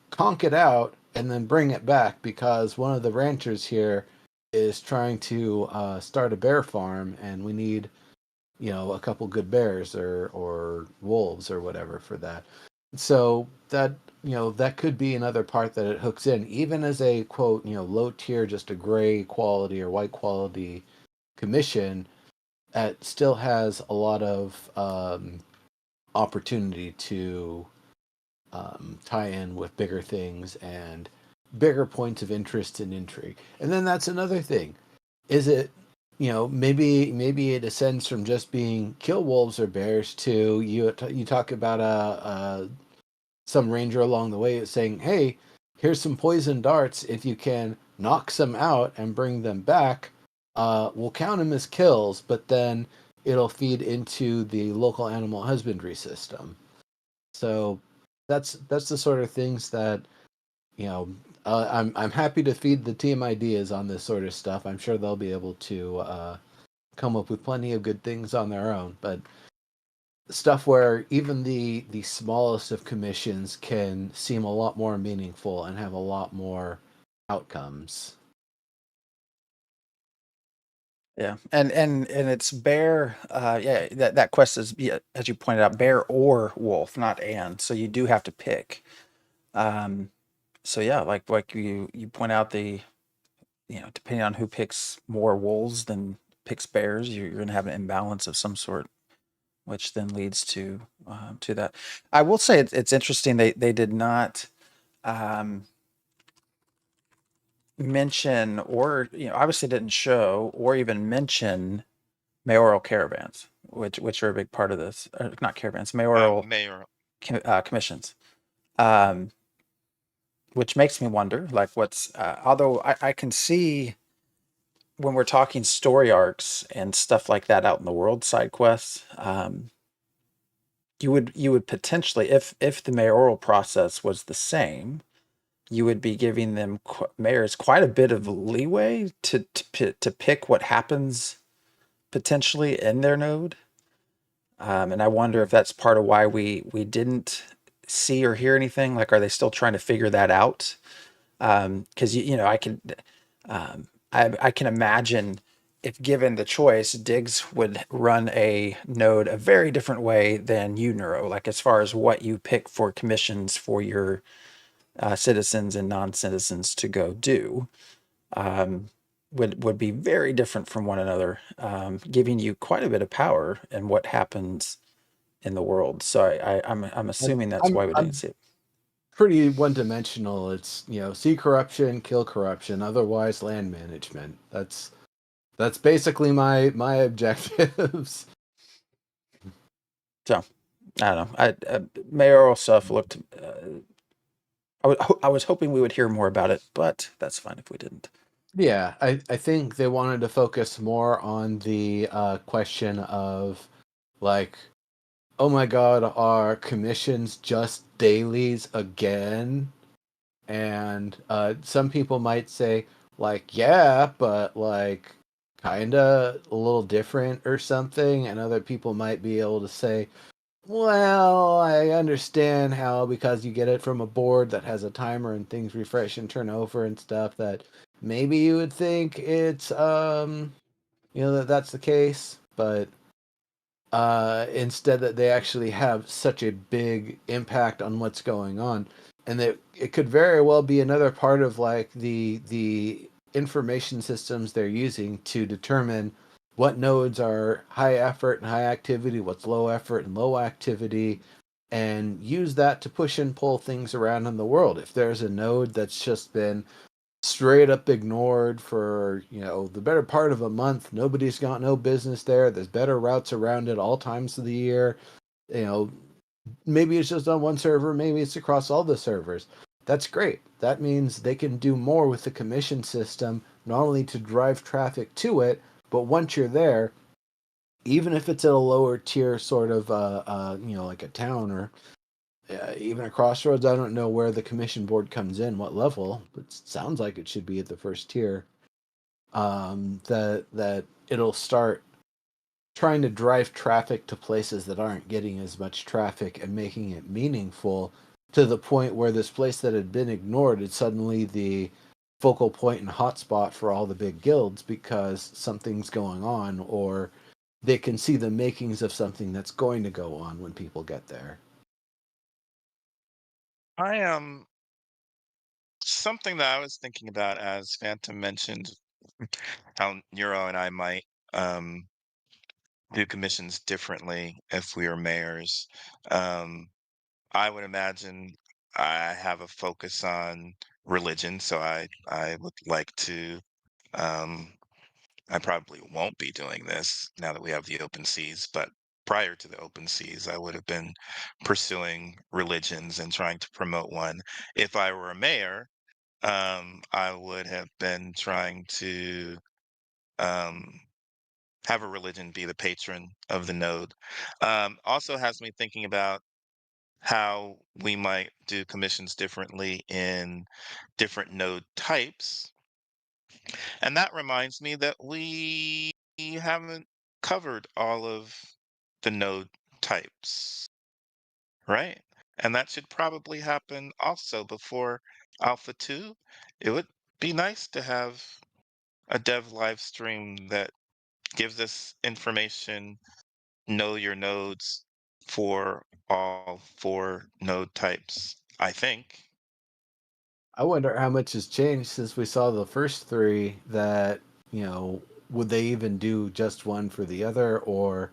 [SPEAKER 4] conk it out and then bring it back, because one of the ranchers here is trying to start a bear farm and we need a couple good bears or wolves or whatever for that. So that that could be another part that it hooks in, even as a quote low tier, just a gray quality or white quality commission. It still has a lot of opportunity to tie in with bigger things and bigger points of interest and intrigue. And then that's another thing. Is it maybe it ascends from just being kill wolves or bears to you talk about some ranger along the way saying, hey, here's some poison darts, if you can knock some out and bring them back, we'll count them as kills, but then it'll feed into the local animal husbandry system. So that's the sort of things that I'm happy to feed the team ideas on this sort of stuff. I'm sure they'll be able to come up with plenty of good things on their own, but stuff where even the smallest of commissions can seem a lot more meaningful and have a lot more outcomes.
[SPEAKER 3] Yeah, and it's bear. Yeah, that quest is, yeah, as you pointed out, bear or wolf, not and. So you do have to pick. So yeah, like you point out, the depending on who picks more wolves than picks bears, you're going to have an imbalance of some sort, which then leads to that. I will say it's interesting, they did not mention, or obviously didn't show or even mention mayoral caravans, which are a big part of this. Not caravans, mayoral
[SPEAKER 2] Mayor.
[SPEAKER 3] commissions. Which makes me wonder, like, what's although I can see when we're talking story arcs and stuff like that out in the world, side quests, you would potentially, if the mayoral process was the same, you would be giving them mayors quite a bit of leeway to pick what happens potentially in their node. And I wonder if that's part of why we didn't see or hear anything. Like, are they still trying to figure that out? Because I can I can imagine if given the choice, Diggs would run a node a very different way than Neuro, like as far as what you pick for commissions for your citizens and non-citizens to go do. Would be very different from one another, giving you quite a bit of power in what happens in the world. So I'm assuming that's why we didn't
[SPEAKER 4] I'm
[SPEAKER 3] see it.
[SPEAKER 4] pretty one-dimensional. It's see corruption, kill corruption, otherwise land management. That's basically my objectives.
[SPEAKER 3] So I don't know. Mayoral stuff looked. I was hoping we would hear more about it, but that's fine if we didn't.
[SPEAKER 4] Yeah, I think they wanted to focus more on the question of like, oh my god, are commissions just dailies again? And some people might say, like, yeah, but like kinda a little different or something. And other people might be able to say, well, I understand how, because you get it from a board that has a timer and things refresh and turn over and stuff, that maybe you would think it's that's the case, but instead that they actually have such a big impact on what's going on, and that it could very well be another part of like the information systems they're using to determine what nodes are high effort and high activity, what's low effort and low activity, and use that to push and pull things around in the world. If there's a node that's just been straight up ignored for the better part of a month, nobody's got no business there's better routes around it all times of the year, you know maybe it's just on one server, maybe it's across all the servers. That's great. That means they can do more with the commission system, not only to drive traffic to it, but once you're there, even if it's at a lower tier sort of like a town, or even a crossroads. I don't know where the commission board comes in, what level, but it sounds like it should be at the first tier. That it'll start trying to drive traffic to places that aren't getting as much traffic and making it meaningful, to the point where this place that had been ignored is suddenly the focal point and hotspot for all the big guilds because something's going on, or they can see the makings of something that's going to go on when people get there.
[SPEAKER 2] I am something that I was thinking about as Phantom mentioned how Neuro and I might um, do commissions differently if we were mayors. Um, I would imagine I have a focus on religion, so I would like to. Um, I probably won't be doing this now that we have the open seas, but prior to the open seas, I would have been pursuing religions and trying to promote one. If I were a mayor, I would have been trying to um, have a religion be the patron of the node. Also has me thinking about how we might do commissions differently in different node types. And that reminds me that we haven't covered all of the node types, right? And that should probably happen also before Alpha 2. It would be nice to have a dev live stream that gives us information, know your nodes for all four node types, I think.
[SPEAKER 4] I wonder how much has changed since we saw the first three. That would they even do just one for the other, or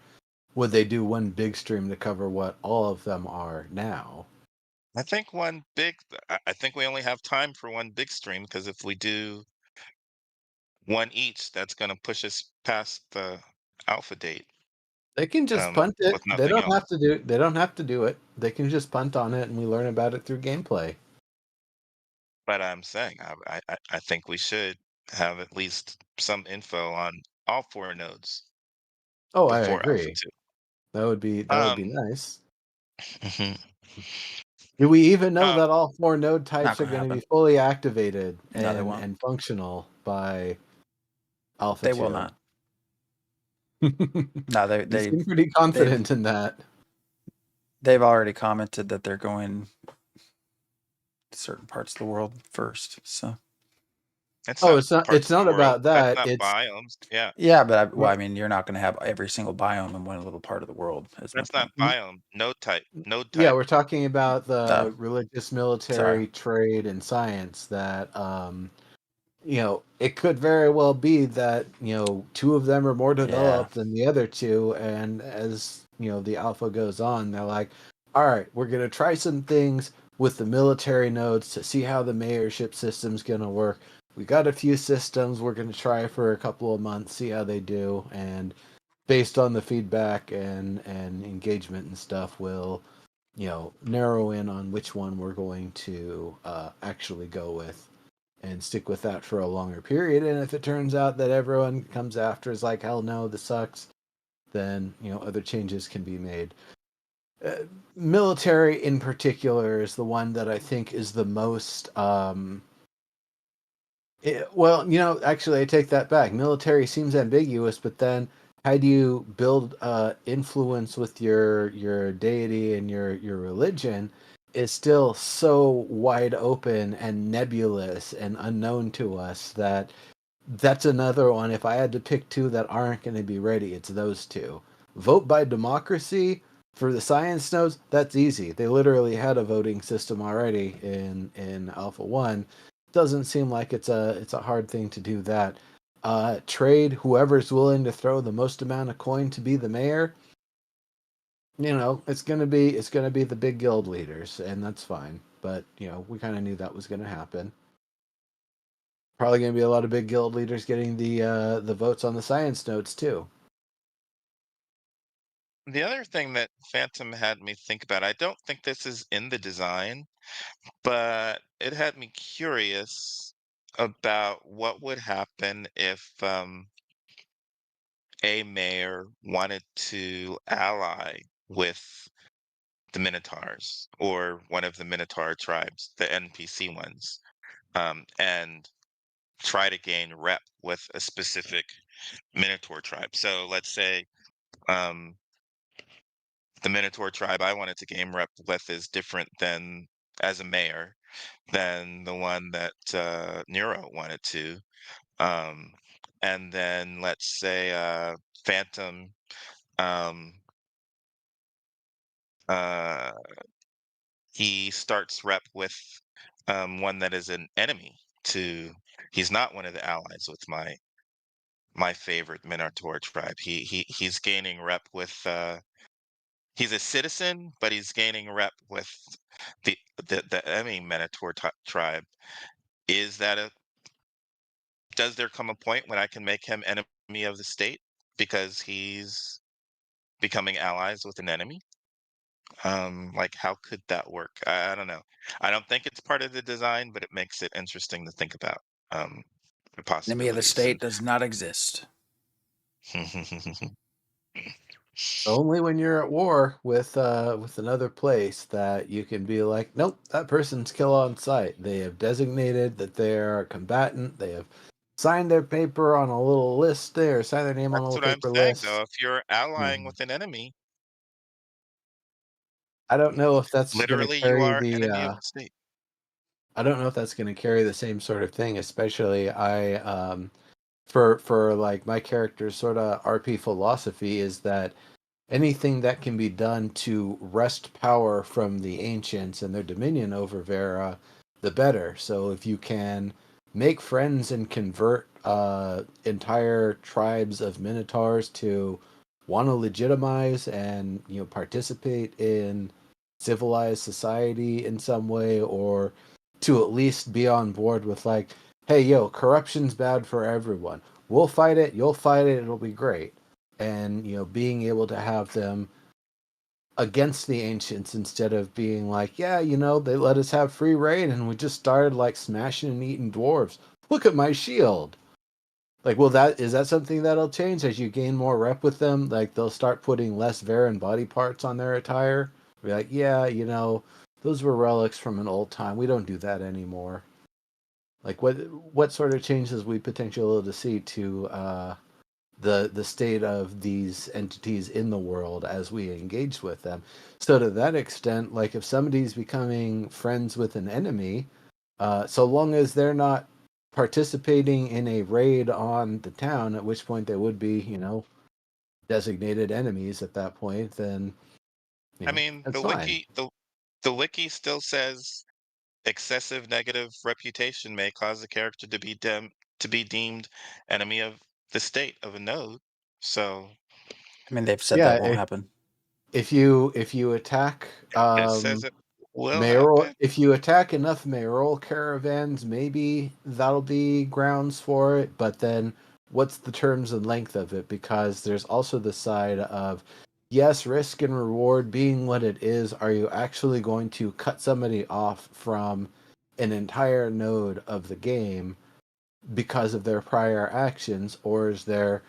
[SPEAKER 4] would they do one big stream to cover what all of them are now?
[SPEAKER 2] I think I think we only have time for one big stream because if we do one each, that's going to push us past the alpha date
[SPEAKER 4] They can just punt it.
[SPEAKER 2] with nothing else.
[SPEAKER 4] They don't have to do it. They can just punt on it, and we learn about it through gameplay.
[SPEAKER 2] But I'm saying I think we should have at least some info on all four nodes
[SPEAKER 4] Oh, I
[SPEAKER 2] before Alpha
[SPEAKER 4] agree.
[SPEAKER 2] 2.
[SPEAKER 4] That would be
[SPEAKER 2] Um,
[SPEAKER 4] nice.
[SPEAKER 2] mhm.
[SPEAKER 4] Do we even know
[SPEAKER 2] um,
[SPEAKER 4] that all four node
[SPEAKER 3] Not
[SPEAKER 4] types are
[SPEAKER 3] gonna
[SPEAKER 4] going to be
[SPEAKER 3] happen.
[SPEAKER 4] fully activated
[SPEAKER 3] No, they
[SPEAKER 4] and
[SPEAKER 3] won't.
[SPEAKER 4] functional by Alpha
[SPEAKER 3] They will
[SPEAKER 4] 2?
[SPEAKER 3] not. No,
[SPEAKER 4] They seem pretty confident in that.
[SPEAKER 3] they've already commented that they're going to certain parts of the world first. So
[SPEAKER 2] It's
[SPEAKER 4] Oh,
[SPEAKER 2] not
[SPEAKER 4] it's not.
[SPEAKER 2] parts
[SPEAKER 4] It's
[SPEAKER 2] of the
[SPEAKER 4] not
[SPEAKER 2] world.
[SPEAKER 4] about
[SPEAKER 2] That's
[SPEAKER 4] that.
[SPEAKER 2] not
[SPEAKER 4] It's
[SPEAKER 2] biomes. Yeah,
[SPEAKER 3] yeah, but
[SPEAKER 4] well,
[SPEAKER 3] I mean, you're not going to have every single biome in one little part of the world. Is my
[SPEAKER 2] that's not
[SPEAKER 3] point.
[SPEAKER 2] biome. Node type. Node
[SPEAKER 4] yeah,
[SPEAKER 2] type.
[SPEAKER 4] we're talking about
[SPEAKER 3] Oh,
[SPEAKER 4] the religious,
[SPEAKER 3] sorry.
[SPEAKER 4] military, trade, and science. That it could very well be that two of them are more
[SPEAKER 3] Yeah,
[SPEAKER 4] developed than the other two, and as the alpha goes on, they're like, all right, we're gonna try some things with the military nodes to see how the mayorship system's gonna work. We got a few systems we're gonna try for a couple of months, see how they do, and based on the feedback and engagement and stuff, we'll narrow in on which one we're going to actually go with and stick with that for a longer period. And if it turns out that everyone comes after is like, hell no, this sucks, then other changes can be made. Uh, Military in particular is the one that I think is the most. Well, actually, I take that back. Military seems ambiguous, but then how do you build influence with your deity and your religion is still so wide open and nebulous and unknown to us that that's another one. If I had to pick two that aren't going to be ready, it's those two. Vote by democracy for the science nodes. That's easy. They literally had a voting system already in Alpha One. Doesn't seem like it's a hard thing to do that. Trade whoever's willing to throw the most amount of coin to be the mayor. It's gonna be the big guild leaders, and that's fine. But we kind of knew that was gonna happen. Probably going to be a lot of big guild leaders getting the votes on the science notes too.
[SPEAKER 2] The other thing that Phantom had me think about, I don't think this is in the design, but it had me curious about what would happen if a mayor wanted to ally with the Minotaurs or one of the Minotaur tribes, the NPC ones, and try to gain rep with a specific Minotaur tribe. So let's say um, the Minotaur tribe I wanted to gain rep with is different than as a mayor than the one that Nero wanted to. Um, and then let's say Phantom um, uh, he starts rep with one that is an enemy to. He's not one of the allies with my favorite Minotaur tribe. He's gaining rep with. He's a citizen, but he's gaining rep with the enemy Minotaur tribe. Is that a? Does there come a point when I can make him enemy of the state because he's becoming allies with an enemy? Like how could that work? I don't know. I don't think it's part of the design, but it makes it interesting to think about the
[SPEAKER 3] enemy of the
[SPEAKER 2] possibilities.
[SPEAKER 3] state does not exist.
[SPEAKER 4] Only when you're at war with another place that you can be like, nope, that person's kill on sight. They have designated that they are a combatant. They have signed their paper on a little list there, signed their name on a
[SPEAKER 2] That's
[SPEAKER 4] little
[SPEAKER 2] what I'm
[SPEAKER 4] paper
[SPEAKER 2] saying,
[SPEAKER 4] list.
[SPEAKER 2] though. If you're allying
[SPEAKER 4] Hmm.
[SPEAKER 2] with an enemy,
[SPEAKER 4] I don't know if that's going to
[SPEAKER 2] literally you
[SPEAKER 4] carry
[SPEAKER 2] are
[SPEAKER 4] the.
[SPEAKER 2] enemy of the state.
[SPEAKER 4] I don't know if that's going to carry the same sort of thing. Especially for like my character's sort of RP philosophy is that anything that can be done to wrest power from the ancients and their dominion over Vera, the better. So if you can make friends and convert entire tribes of minotaurs to want to legitimize and participate in civilized society in some way, or to at least be on board with like, hey, yo, corruption's bad for everyone. We'll fight it. You'll fight it. It'll be great. And being able to have them against the ancients instead of being like, yeah, they let us have free reign and we just started like smashing and eating dwarves. Look at my shield. Like, well, that is that something that'll change as you gain more rep with them? Like, they'll start putting less Varan body parts on their attire. Be like, yeah, those were relics from an old time. We don't do that anymore. Like, what sort of changes we potentially able to see to the state of these entities in the world as we engage with them. So to that extent, like if somebody's becoming friends with an enemy, so long as they're not participating in a raid on the town, at which point they would be, designated enemies at that point, then
[SPEAKER 2] I mean,
[SPEAKER 4] that's fine.
[SPEAKER 2] the wiki still says excessive negative reputation may cause a character to be deemed enemy of the state of a node. So
[SPEAKER 3] I mean, they've said that
[SPEAKER 4] Yeah,
[SPEAKER 3] won't happen.
[SPEAKER 4] if you attack
[SPEAKER 2] it says it will
[SPEAKER 4] mayoral,
[SPEAKER 2] happen.
[SPEAKER 4] if you attack enough mayoral caravans, maybe that'll be grounds for it. But then, what's the terms and length of it? Because there's also the side of, yes, risk and reward being what it is. Are you actually going to cut somebody off from an entire node of the game because of their prior actions, or is there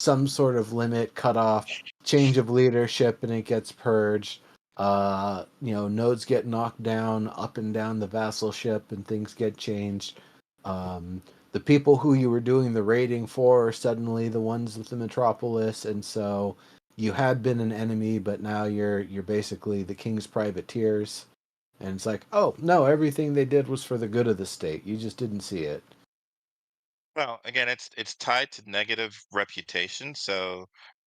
[SPEAKER 4] some sort of limit, cutoff, change of leadership, and it gets purged? Nodes get knocked down up and down the vassalship, and things get changed. The people who you were doing the raiding for are suddenly the ones with the metropolis, and so you had been an enemy, but now you're basically the king's privateers. And it's like, oh no, everything they did was for the good of the state. You just didn't see it.
[SPEAKER 2] Well, again, it's tied to negative reputation, so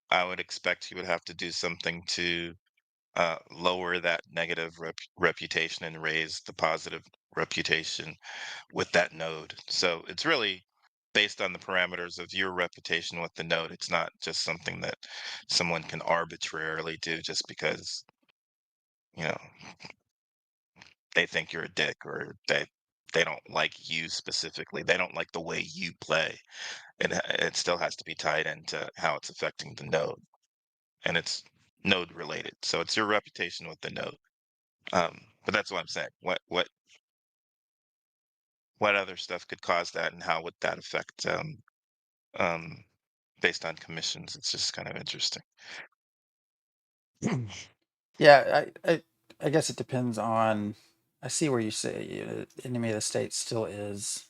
[SPEAKER 2] I would expect he would have to do something to lower that negative reputation and raise the positive reputation with that node. So it's really based on the parameters of your reputation with the node. It's not just something that someone can arbitrarily do just because, you know, they think you're a dick or they don't like you specifically. They don't like the way you play. It still has to be tied into how it's affecting the node, and it's node related. So it's your reputation with the node. But that's what I'm saying. What other stuff could cause that, and how would that affect um, based on commissions? It's just kind of interesting.
[SPEAKER 3] Yeah, I guess it depends on. I see where you say enemy of the state still is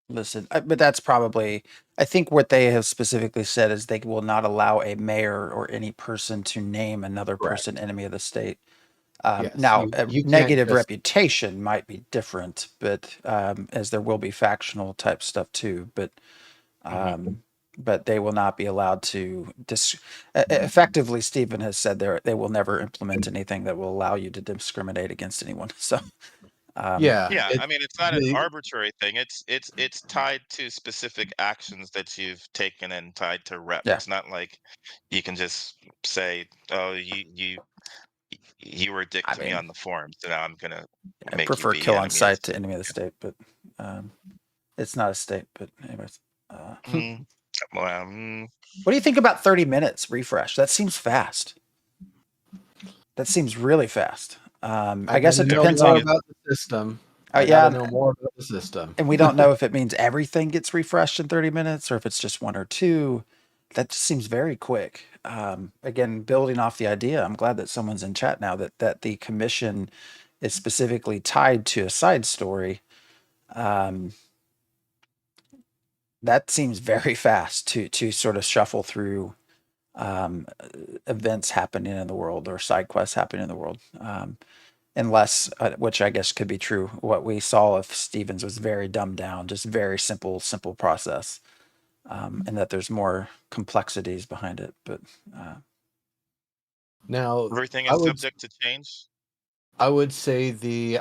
[SPEAKER 3] listed, but that's probably. I think what they have specifically said is they will not allow a mayor or any person to name another
[SPEAKER 4] Correct.
[SPEAKER 3] person enemy of the state.
[SPEAKER 4] Yes,
[SPEAKER 3] Now, a
[SPEAKER 4] you can't
[SPEAKER 3] negative
[SPEAKER 4] just.
[SPEAKER 3] reputation might be different, but as there will be factional type stuff too.
[SPEAKER 2] Mhm.
[SPEAKER 3] But they will not be allowed to effectively. Stephen has said they will never implement anything that will allow you to discriminate against anyone. So,
[SPEAKER 4] Yeah,
[SPEAKER 2] Yeah, I mean, it's not an
[SPEAKER 4] the
[SPEAKER 2] arbitrary thing. It's tied to specific actions that you've taken and tied to rep.
[SPEAKER 3] yeah,
[SPEAKER 2] It's not like you can just say, "Oh, you were a dick
[SPEAKER 3] I
[SPEAKER 2] to me
[SPEAKER 3] mean,
[SPEAKER 2] on the forum, so now I'm gonna
[SPEAKER 3] I
[SPEAKER 2] make you
[SPEAKER 3] prefer
[SPEAKER 2] be
[SPEAKER 3] kill on
[SPEAKER 2] enemy of the
[SPEAKER 3] sight to
[SPEAKER 2] state."
[SPEAKER 3] enemy of the state, but it's not a state. But anyways,
[SPEAKER 2] Mm, well,
[SPEAKER 3] what do you think about 30 minutes refresh? That seems fast. That seems really fast.
[SPEAKER 4] I
[SPEAKER 3] I guess
[SPEAKER 4] gotta
[SPEAKER 3] it
[SPEAKER 4] know
[SPEAKER 3] depends
[SPEAKER 2] everything
[SPEAKER 4] more
[SPEAKER 2] is.
[SPEAKER 3] on.
[SPEAKER 4] about the system.
[SPEAKER 3] Oh
[SPEAKER 4] I
[SPEAKER 3] yeah,
[SPEAKER 4] gotta know more about the system.
[SPEAKER 3] and we don't know if it means everything gets refreshed in 30 minutes or if it's just one or two. That just seems very quick. Again, building off the idea, I'm glad that someone's in chat now that the commission is specifically tied to a side story. Um, that seems very fast to sort of shuffle through um, events happening in the world or side quests happening in the world. Unless, which I guess could be true, what we saw of Stevens was very dumbed down, just very simple process, and that there's more complexities behind it. But uh,
[SPEAKER 4] Now,
[SPEAKER 2] Everything
[SPEAKER 4] I
[SPEAKER 2] is
[SPEAKER 4] would
[SPEAKER 2] subject to change.
[SPEAKER 4] I would say the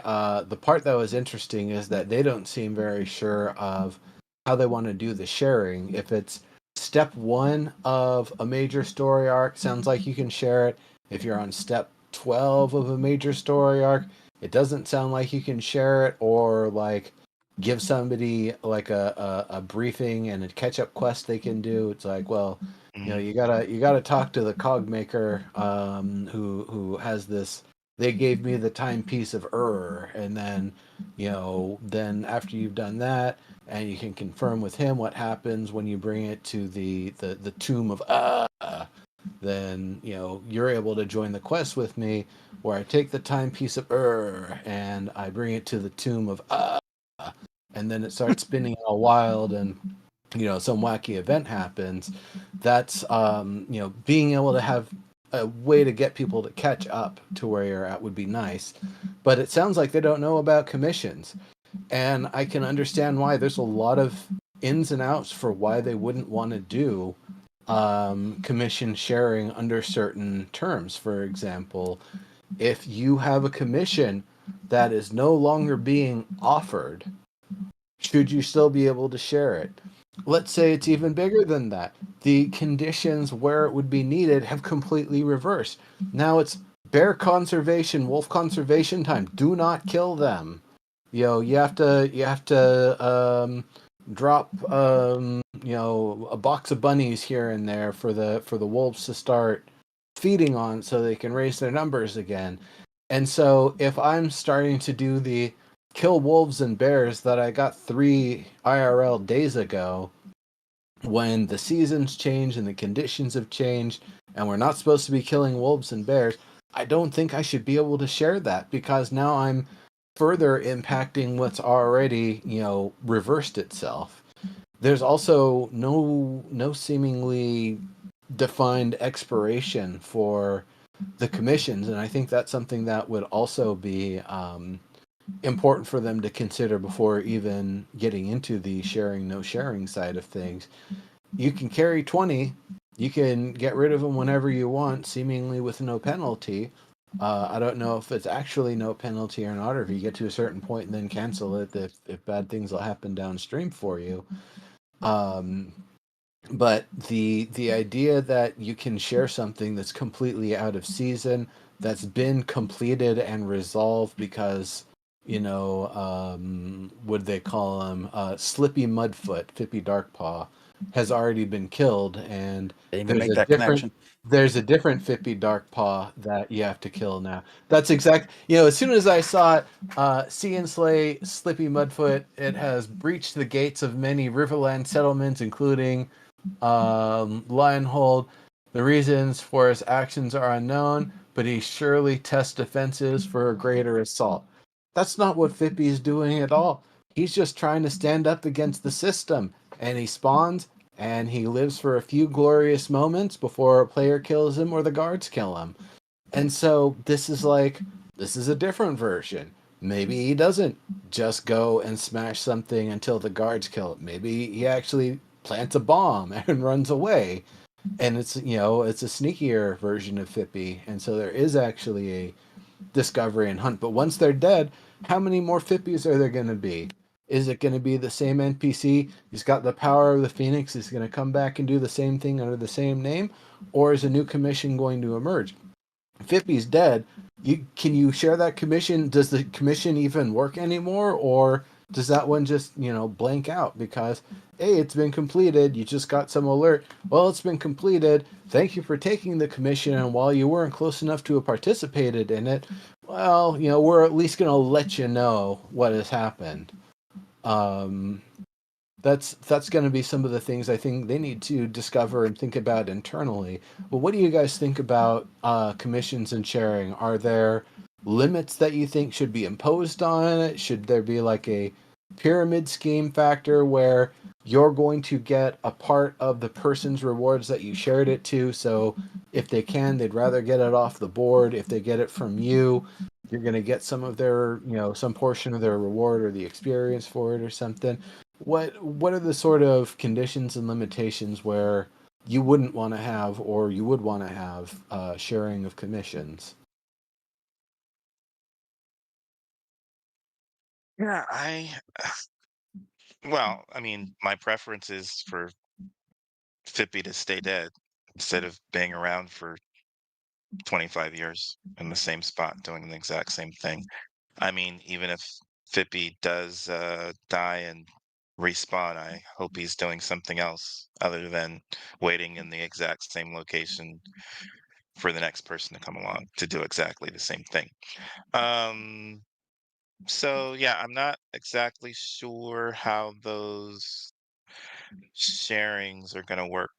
[SPEAKER 4] part that was interesting is that they don't seem very sure of how they want to do the sharing. If it's step one of a major story arc, sounds like you can share it. If you're on step 12 of a major story arc, it doesn't sound like you can share it, or like give somebody like a briefing and a catch up quest they can do. It's like, well,
[SPEAKER 2] Mhm.
[SPEAKER 4] you gotta talk to the cog maker, who has this. They gave me the timepiece of and then then after you've done that, and you can confirm with him what happens when you bring it to the tomb of then you're able to join the quest with me, where I take the timepiece of and I bring it to the tomb of and then it starts spinning all wild, and some wacky event happens, that's being able to have a way to get people to catch up to where you're at would be nice. But it sounds like they don't know about commissions, and I can understand why. There's a lot of ins and outs for why they wouldn't want to do commission sharing under certain terms. For example, if you have a commission that is no longer being offered, should you still be able to share it? Let's say it's even bigger than that. The conditions where it would be needed have completely reversed. Now it's bear conservation, wolf conservation time. Do not kill them. You have to drop a box of bunnies here and there for the wolves to start feeding on so they can raise their numbers again. And so if I'm starting to do the kill wolves and bears that I got 3 IRL days ago, when the seasons change and the conditions have changed and we're not supposed to be killing wolves and bears, I don't think I should be able to share that, because now I'm further impacting what's already, reversed itself. There's also no seemingly defined expiration for the commissions, and I think that's something that would also be important for them to consider before even getting into the sharing no sharing side of things. You can carry 20, you can get rid of them whenever you want, seemingly with no penalty. I don't know if it's actually no penalty or not, or if you get to a certain point and then cancel it if bad things will happen downstream for you. But the idea that you can share something that's completely out of season, that's been completed and resolved because, what they call him, Slippy Mudfoot, Fippy Darkpaw, has already been killed, and
[SPEAKER 3] Didn't even make that
[SPEAKER 4] different
[SPEAKER 3] connection.
[SPEAKER 4] there's a different Fippy Darkpaw that you have to kill now. That's exact. As soon as I saw it, See and Slay Slippy Mudfoot, it has breached the gates of many Riverland settlements, including Lionhold. The reasons for his actions are unknown, but he surely tests defenses for a greater assault. That's not what Fippy is doing at all. He's just trying to stand up against the system, and he spawns and he lives for a few glorious moments before a player kills him or the guards kill him. And so this is a different version. Maybe he doesn't just go and smash something until the guards kill it. Maybe he actually plants a bomb and runs away. And it's a sneakier version of Fippy. And so there is actually a discovery and hunt. But once they're dead, how many more Fippies are there going to be? Is it going to be the same NPC? He's got the power of the Phoenix. He's going to come back and do the same thing under the same name? Or is a new commission going to emerge? Fippy's dead. Can you share that commission? Does the commission even work anymore, or does that one just blank out because, hey, it's been completed? You just got some alert. Well, it's been completed. Thank you for taking the commission, and while you weren't close enough to have participated in it, well, we're at least going to let you know what has happened. That's going to be some of the things I think they need to discover and think about internally. But what do you guys think about commissions and sharing? Are there limits that you think should be imposed on it? Should there be like a pyramid scheme factor where you're going to get a part of the person's rewards that you shared it to? So if they can, they'd rather get it off the board. If they get it from you, you're going to get some of their, some portion of their reward or the experience for it or something. What are the sort of conditions and limitations where you wouldn't want to have, or you would want to have, sharing of commissions?
[SPEAKER 2] Yeah, well, I mean, my preference is for Fippy to stay dead instead of being around for 25 years in the same spot doing the exact same thing. I mean, even if Fippy does die and respawn, I hope he's doing something else other than waiting in the exact same location for the next person to come along to do exactly the same thing. Um, so yeah, I'm not exactly sure how those sharings are going to work.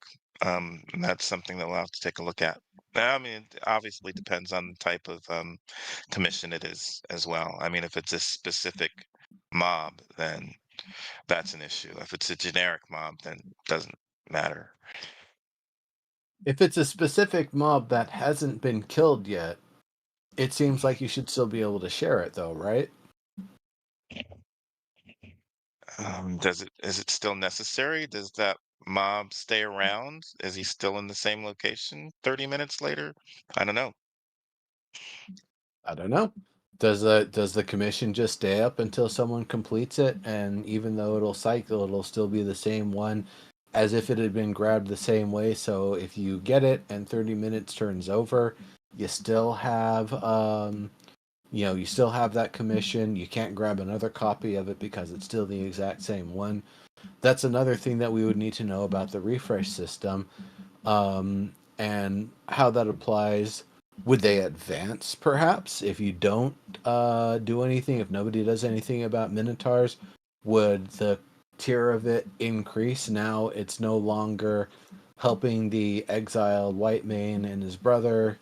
[SPEAKER 2] And that's something that we'll have to take a look at. I mean, it obviously depends on the type of commission it is as well. I mean, if it's a specific mob, then that's an issue. If it's a generic mob, then it doesn't matter.
[SPEAKER 4] If it's a specific mob that hasn't been killed yet, it seems like you should still be able to share it, though, right?
[SPEAKER 2] Is it still necessary? Does that mob stay around? Is he still in the same location 30 minutes later? I don't know.
[SPEAKER 4] I don't know. Does the commission just stay up until someone completes it, and even though it'll cycle, it'll still be the same one as if it had been grabbed the same way? So if you get it and 30 minutes turns over, you still have you still have that commission. You can't grab another copy of it because it's still the exact same one. That's another thing that we would need to know about the refresh system, and how that applies. Would they advance, perhaps, if you don't do anything? If nobody does anything about Minotaurs, would the tier of it increase? Now it's no longer helping the exiled white mane and his brother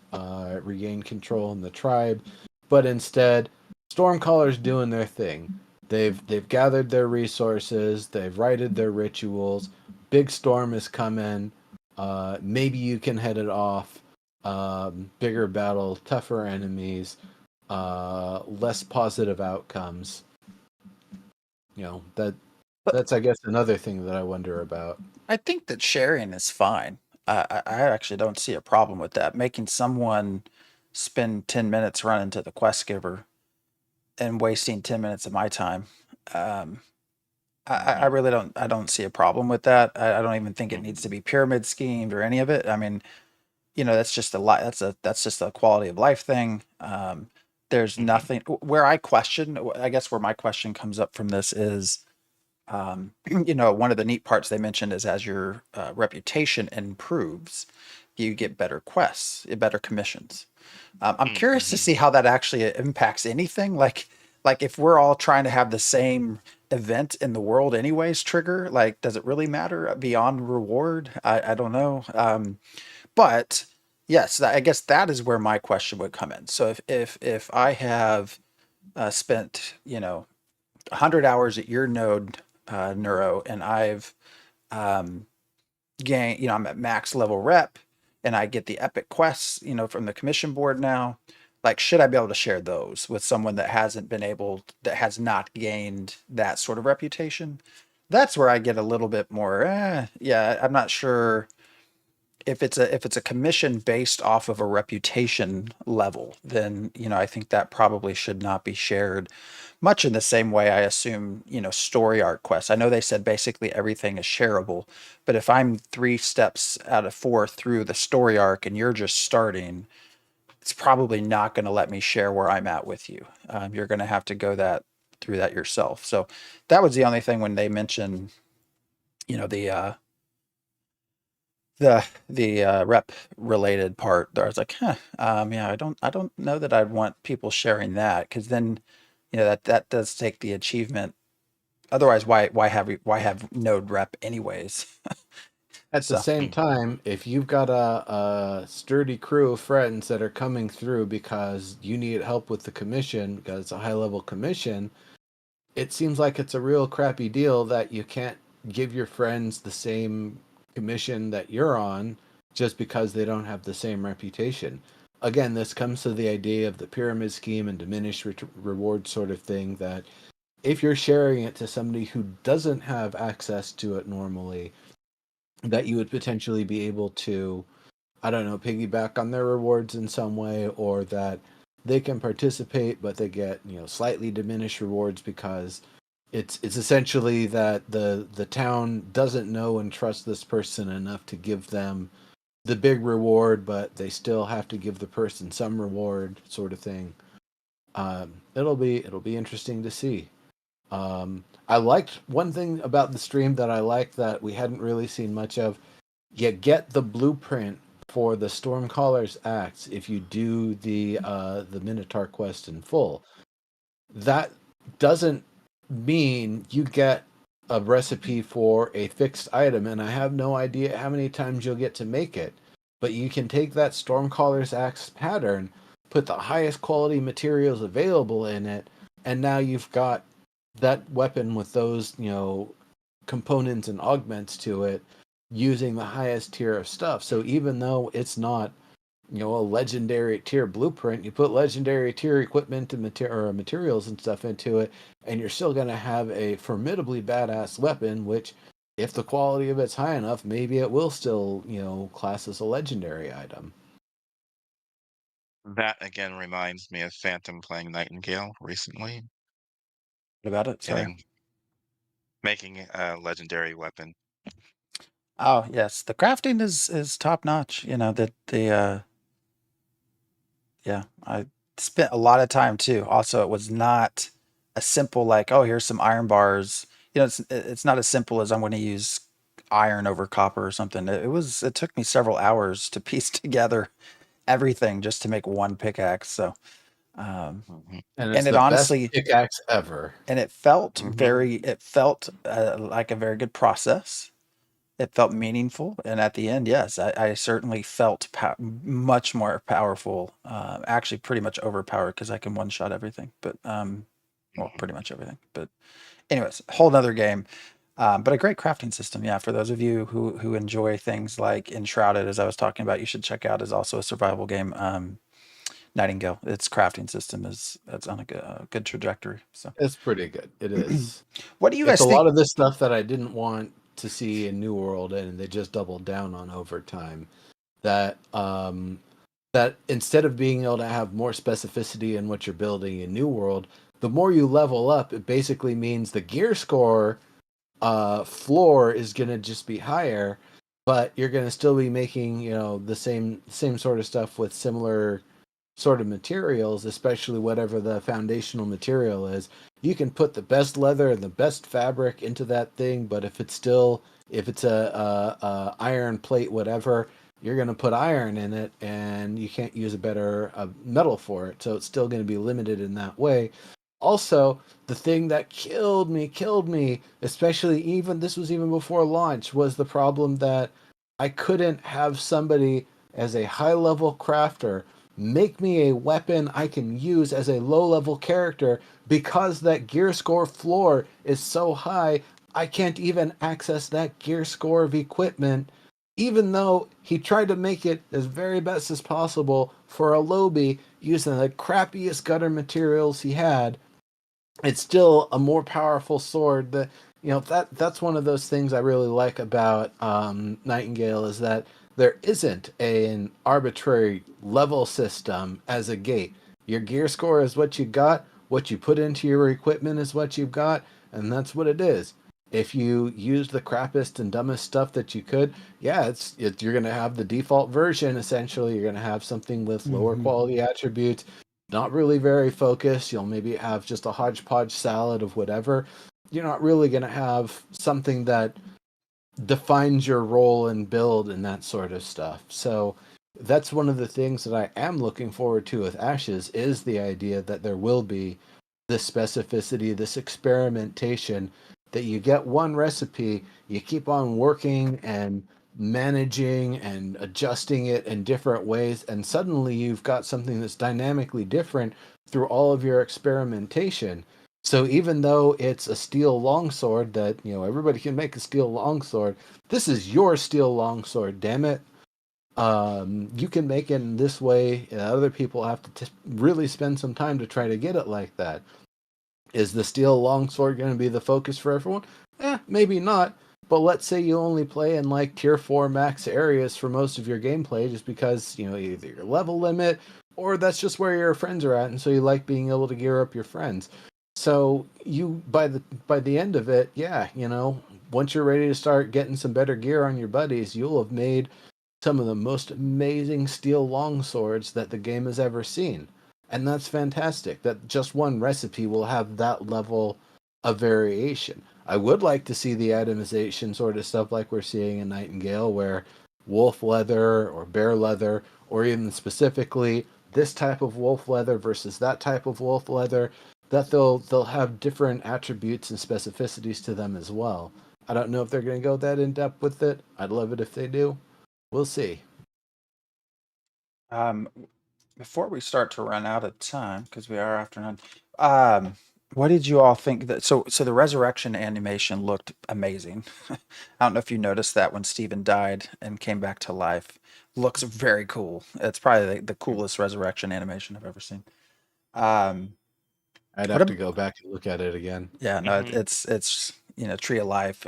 [SPEAKER 4] regain control in the tribe, but instead, Stormcaller's doing their thing. They've gathered their resources. They've righted their rituals. Big storm is coming. Maybe you can head it off. Bigger battle, tougher enemies, less positive outcomes. That's I guess another thing that I wonder about.
[SPEAKER 3] I think that sharing is fine. I actually don't see a problem with that. Making someone spend 10 minutes running to the quest giver and wasting 10 minutes of my time. Um, I really don't. I don't see a problem with that. I don't even think it needs to be pyramid schemed or any of it. I mean, that's just a lot. That's just a quality of life thing. There's nothing where I question. I guess where my question comes up from this is, one of the neat parts they mentioned is as your reputation improves, you get better quests, better commissions. I'm curious to see how that actually impacts anything. Like if we're all trying to have the same event in the world anyways trigger, like, does it really matter beyond reward? I don't know. But yes, I guess that is where my question would come in. So if I have spent 100 hours at your node, Neuro, and I've gained, I'm at max level rep, and I get the epic quests, from the commission board now. Like, should I be able to share those with someone that has not gained that sort of reputation? That's where I get a little bit more. Yeah, I'm not sure if it's a commission based off of a reputation level, then I think that probably should not be shared. Much in the same way, I assume story arc quests. I know they said basically everything is shareable, but if I'm 3 steps out of 4 through the story arc and you're just starting, it's probably not going to let me share where I'm at with you. You're going to have to go through that yourself. So that was the only thing when they mentioned, the rep related part there. I was like, yeah, I don't know that I'd want people sharing that, because then, that does take the achievement. Otherwise, why have node rep anyways?
[SPEAKER 4] At the
[SPEAKER 3] So
[SPEAKER 4] same time, if you've got a sturdy crew of friends that are coming through because you need help with the commission, because it's a high level commission, it seems like it's a real crappy deal that you can't give your friends the same commission that you're on just because they don't have the same reputation. Again, this comes to the idea of the pyramid scheme and diminished reward sort of thing, that if you're sharing it to somebody who doesn't have access to it normally, that you would potentially be able to, I don't know, piggyback on their rewards in some way, or that they can participate but they get slightly diminished rewards because it's essentially that the town doesn't know and trust this person enough to give them the big reward, but they still have to give the person some reward, sort of thing. It'll be interesting to see. I liked one thing about the stream that I liked that we hadn't really seen much of. You get the blueprint for the Stormcaller's Acts if you do the Minotaur quest in full. That doesn't mean you get a recipe for a fixed item, and I have no idea how many times you'll get to make it. But you can take that Stormcaller's Axe pattern, put the highest quality materials available in it, and now you've got that weapon with those, components and augments to it using the highest tier of stuff. So even though it's not, a legendary tier blueprint, you put legendary tier equipment and materials and stuff into it, and you're still going to have a formidably badass weapon, which if the quality of it's high enough, maybe it will still, class as a legendary item.
[SPEAKER 2] That again reminds me of Phantom playing Nightingale recently,
[SPEAKER 3] What about it? Sorry.
[SPEAKER 2] making a legendary weapon.
[SPEAKER 3] Oh yes, the crafting is top notch. Yeah, I spent a lot of time too. Also, it was not a simple like, oh, here's some iron bars. It's not as simple as I'm going to use iron over copper or something. It took me several hours to piece together everything just to make one pickaxe. So,
[SPEAKER 2] Mhm.
[SPEAKER 4] And it's
[SPEAKER 3] and it
[SPEAKER 4] the best
[SPEAKER 3] honestly,
[SPEAKER 4] pickaxe ever.
[SPEAKER 3] and it felt
[SPEAKER 2] Mhm.
[SPEAKER 3] it felt like a very good process. It felt meaningful, and at the end, yes, I certainly felt much more powerful. Actually, pretty much overpowered because I can one shot everything. But well, pretty much everything. But anyways, whole nother game. But a great crafting system, yeah. For those of you who enjoy things like Enshrouded, as I was talking about, you should check out. Is also a survival game. Nightingale. Its crafting system is on a good trajectory. So,
[SPEAKER 4] It's pretty good. It is.
[SPEAKER 3] what do you
[SPEAKER 4] It's
[SPEAKER 3] guys
[SPEAKER 4] a
[SPEAKER 3] think?
[SPEAKER 4] lot of this stuff that I didn't want to see in New World, and they just doubled down on over time. That that instead of being able to have more specificity in what you're building in New World, the more you level up, it basically means the gear score floor is going to just be higher, but you're going to still be making the same sort of stuff with similar sort of materials, especially whatever the foundational material is. You can put the best leather and the best fabric into that thing, but if it's a iron plate, whatever, you're going to put iron in it, and you can't use a better metal for it. So it's still going to be limited in that way. Also, the thing that killed me, especially even this was even before launch, was the problem that I couldn't have somebody as a high level crafter make me a weapon I can use as a low level character because that gear score floor is so high. I can't even access that gear score of equipment, even though he tried to make it as very best as possible for a lowbie using the crappiest gutter materials he had. It's still a more powerful sword. That that's one of those things I really like about Nightingale, is that there isn't an arbitrary level system as a gate. Your gear score is what you got. What you put into your equipment is what you've got, and that's what it is. If you use the crappiest and dumbest stuff that you could, yeah, you're gonna have the default version. Essentially, you're gonna have something with lower
[SPEAKER 3] Mhm.
[SPEAKER 4] quality attributes, not really very focused. You'll maybe have just a hodgepodge salad of whatever. You're not really going to have something that defines your role and build and that sort of stuff. So that's one of the things that I am looking forward to with Ashes, is the idea that there will be this specificity, this experimentation, that you get one recipe, you keep on working and managing and adjusting it in different ways, and suddenly you've got something that's dynamically different through all of your experimentation. So even though it's a steel longsword that, everybody can make a steel longsword, this is your steel longsword, damn it. You can make it in this way, and other people have to really spend some time to try to get it like that. Is the steel longsword going to be the focus for everyone? Maybe not. But let's say you only play in like tier 4 max areas for most of your gameplay, just because, either your level limit, or that's just where your friends are at, and so you like being able to gear up your friends. So you, by the end of it, yeah, once you're ready to start getting some better gear on your buddies, you'll have made some of the most amazing steel longswords that the game has ever seen. And that's fantastic that just one recipe will have that level of variation. I would like to see the atomization sort of stuff like we're seeing in Nightingale, where wolf leather or bear leather, or even specifically this type of wolf leather versus that type of wolf leather, that they'll have different attributes and specificities to them as well. I don't know if they're going to go that in depth with it. I'd love it if they do. We'll see.
[SPEAKER 3] Um, Before we start to run out of time, because we are after none, um, What did you all think that so the resurrection animation looked amazing. I don't know if you noticed that when Steven died and came back to life. Looks very cool. It's probably the coolest resurrection animation I've ever seen. Um
[SPEAKER 4] I'd
[SPEAKER 3] what
[SPEAKER 4] have to
[SPEAKER 3] ab-
[SPEAKER 4] go back and look at it again.
[SPEAKER 3] yeah, no,
[SPEAKER 2] Hmm.
[SPEAKER 3] it's Tree of Life,